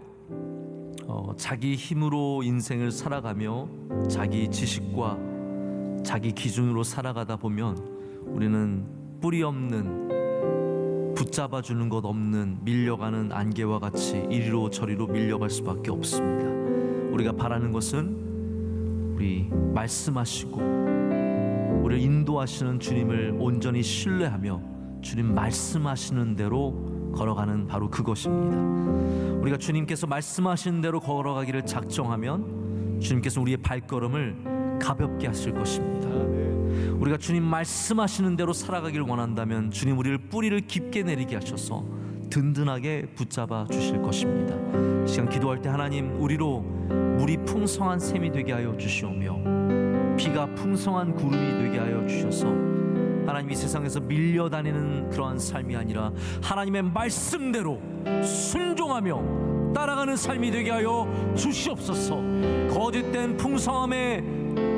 자기 힘으로 인생을 살아가며 자기 지식과 자기 기준으로 살아가다 보면 우리는 뿌리 없는, 붙잡아주는 것 없는 밀려가는 안개와 같이 이리로 저리로 밀려갈 수밖에 없습니다. 우리가 바라는 것은 우리 말씀하시고 우리를 인도하시는 주님을 온전히 신뢰하며 주님 말씀하시는 대로 걸어가는 바로 그것입니다. 우리가 주님께서 말씀하시는 대로 걸어가기를 작정하면 주님께서 우리의 발걸음을 가볍게 하실 것입니다. 우리가 주님 말씀하시는 대로 살아가길 원한다면 주님 우리를 뿌리를 깊게 내리게 하셔서 든든하게 붙잡아 주실 것입니다. 이 시간 기도할 때 하나님, 우리로 물이 풍성한 샘이 되게 하여 주시오며 비가 풍성한 구름이 되게 하여 주셔서 하나님 이 세상에서 밀려다니는 그러한 삶이 아니라 하나님의 말씀대로 순종하며 따라가는 삶이 되게 하여 주시옵소서. 거짓된 풍성함에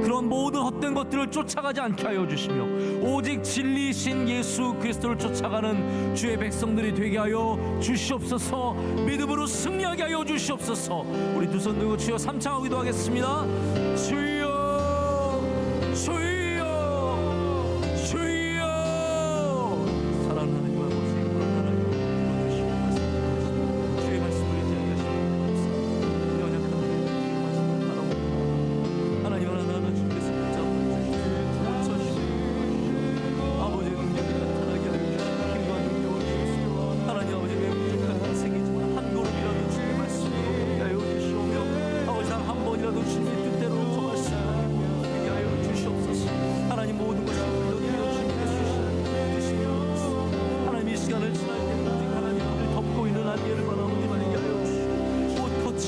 그런 모든 헛된 것들을 쫓아가지 않게 하여 주시며 오직 진리신 예수 그리스도를 쫓아가는 주의 백성들이 되게 하여 주시옵소서. 믿음으로 승리하게 하여 주시옵소서. 우리 두 손 들고 주여 삼창하기도 하겠습니다. 주여 주여 주여. 사랑하는 하나님 아버지, 주의 말씀을 이제 연약한 주의 말씀을 바라보고 하나님 하나님 주께서 붙잡아 주시고 아버지의 능력이 나타나게 하여 주시고 힘과 능력을 주시고 하나님 아버지 내 부족한 인생이지만 한 걸음이라도 주의 말씀으로 되게 하여 주시오며 아버지 단 한 번이라도 주님의 뜻대로 저 말씀을 되게 하여 주시옵소서. 하나님 모든 것을 돌려드려 주님께 주시옵소서. 하나님 이 시간을 지날 때 하나님을 덮고 있는 안개를 바라보지 말게 하여 주시고 꽃꽃이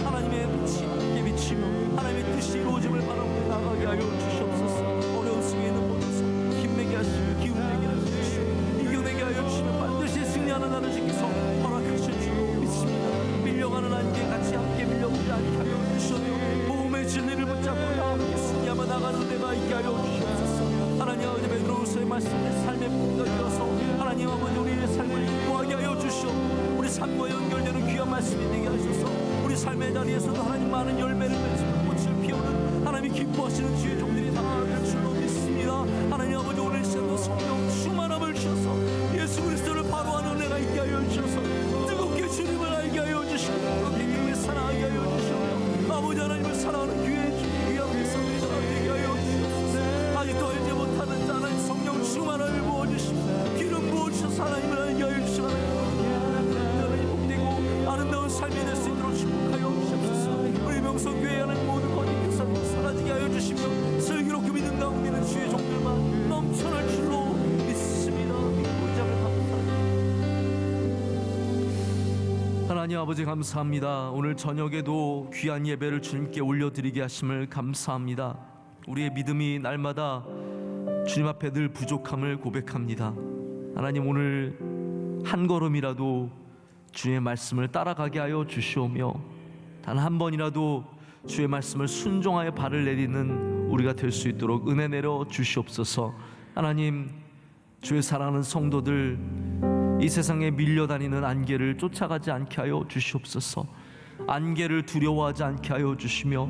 하나님의 빛이 함께 비치며 하나님의 뜻이 이루어짐을 바라보며 나가게 하여 주시옵소서. 어려운 속에 있는 모든 사람 힘내게 하시고 기운내게 하여 주시고 이겨내게 하여 주시며 반드시 승리하는 나를 지키소 허락하실 줄로 믿습니다. 밀려가는 안개 같이 함께 밀려오지 않게 하여 주시오며 모험의 진리를 붙잡고 함께 승리하며 나가는 데가 있게 하여 주시옵소서. 하나님 아버지 베드로후서의 말씀에 삶의 뿌리가 되어서 하나님 아버지 우리의 삶을 인도하게 하여 주시옵고 우리 삶과 연결되는 귀한 말씀이 되게 하셔서 우리 삶의 자리에서도 하나님 많은 열매를 맺고 꽃을 피우는 하나님이 기뻐하시는 주의 종들이 될 줄로 믿습니다. 하나님 아버지 오늘 시간도 성령 충만함을 주셔서 예수 그리스도를 바로하는 은혜가 있게 하여 주셔서 뜨겁게 주님을 알게 하여 주시고 그렇게 교회 사랑하게 하여 주시오며 아버지 하나님을 사랑하는 교회의 귀한 백성들이 되게 하여 주시옵소서. 아직도 알지 못하는 자 하나님 성령 충만함을 부어주시고 기름 부어주셔서 하나님을 알게 하여 주시고 하나님 복되고 아름다운 삶이 될 수 있도록 축복하여 주시옵소서. 우리 명성교회 하나님 모든 거짓 교사님 사라지게 하여 주시며 슬기롭게 믿음 가운데는 주의 종들만 넘쳐날 줄로 믿습니다. 믿고 이 잠을 감사합니다. 하나님 아버지 감사합니다. 오늘 저녁에도 귀한 예배를 주님께 올려드리게 하심을 감사합니다. 우리의 믿음이 날마다 주님 앞에 늘 부족함을 고백합니다. 하나님 오늘 한 걸음이라도 주의 말씀을 따라가게 하여 주시오며 단 한 번이라도 주의 말씀을 순종하여 발을 내딛는 우리가 될 수 있도록 은혜 내려 주시옵소서. 하나님 주의 사랑하는 성도들 이 세상에 밀려다니는 안개를 쫓아가지 않게 하여 주시옵소서. 안개를 두려워하지 않게 하여 주시며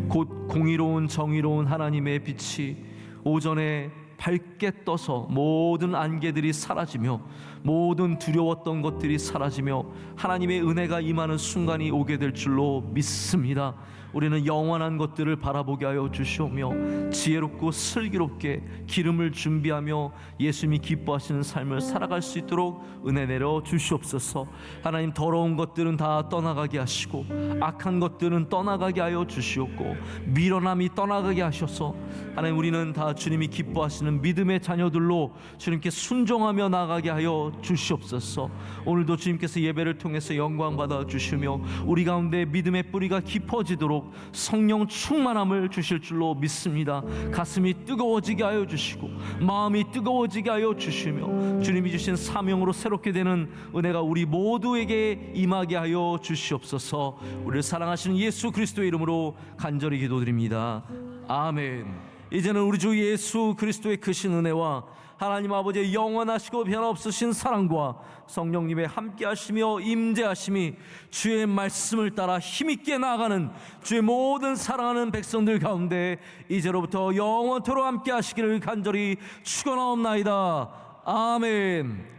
곧 공의로운 정의로운 하나님의 빛이 오전에 밝게 떠서 모든 안개들이 사라지며 모든 두려웠던 것들이 사라지며 하나님의 은혜가 임하는 순간이 오게 될 줄로 믿습니다. 우리는 영원한 것들을 바라보게 하여 주시오며 지혜롭고 슬기롭게 기름을 준비하며 예수님이 기뻐하시는 삶을 살아갈 수 있도록 은혜 내려 주시옵소서. 하나님 더러운 것들은 다 떠나가게 하시고 악한 것들은 떠나가게 하여 주시옵고 미련함이 떠나가게 하셔서 하나님 우리는 다 주님이 기뻐하시는 믿음의 자녀들로 주님께 순종하며 나가게 하여 주시옵소서. 오늘도 주님께서 예배를 통해서 영광 받아 주시며 우리 가운데 믿음의 뿌리가 깊어지도록 성령 충만함을 주실 줄로 믿습니다. 가슴이 뜨거워지게 하여 주시고 마음이 뜨거워지게 하여 주시며 주님이 주신 사명으로 새롭게 되는 은혜가 우리 모두에게 임하게 하여 주시옵소서. 우리를 사랑하시는 예수 그리스도의 이름으로 간절히 기도드립니다. 아멘. 이제는 우리 주 예수 그리스도의 크신 은혜와 하나님 아버지의 영원하시고 변함없으신 사랑과 성령님의 함께하시며 임재하심이 주의 말씀을 따라 힘있게 나아가는 주의 모든 사랑하는 백성들 가운데 이제로부터 영원토록 함께하시기를 간절히 축원하옵나이다. 아멘.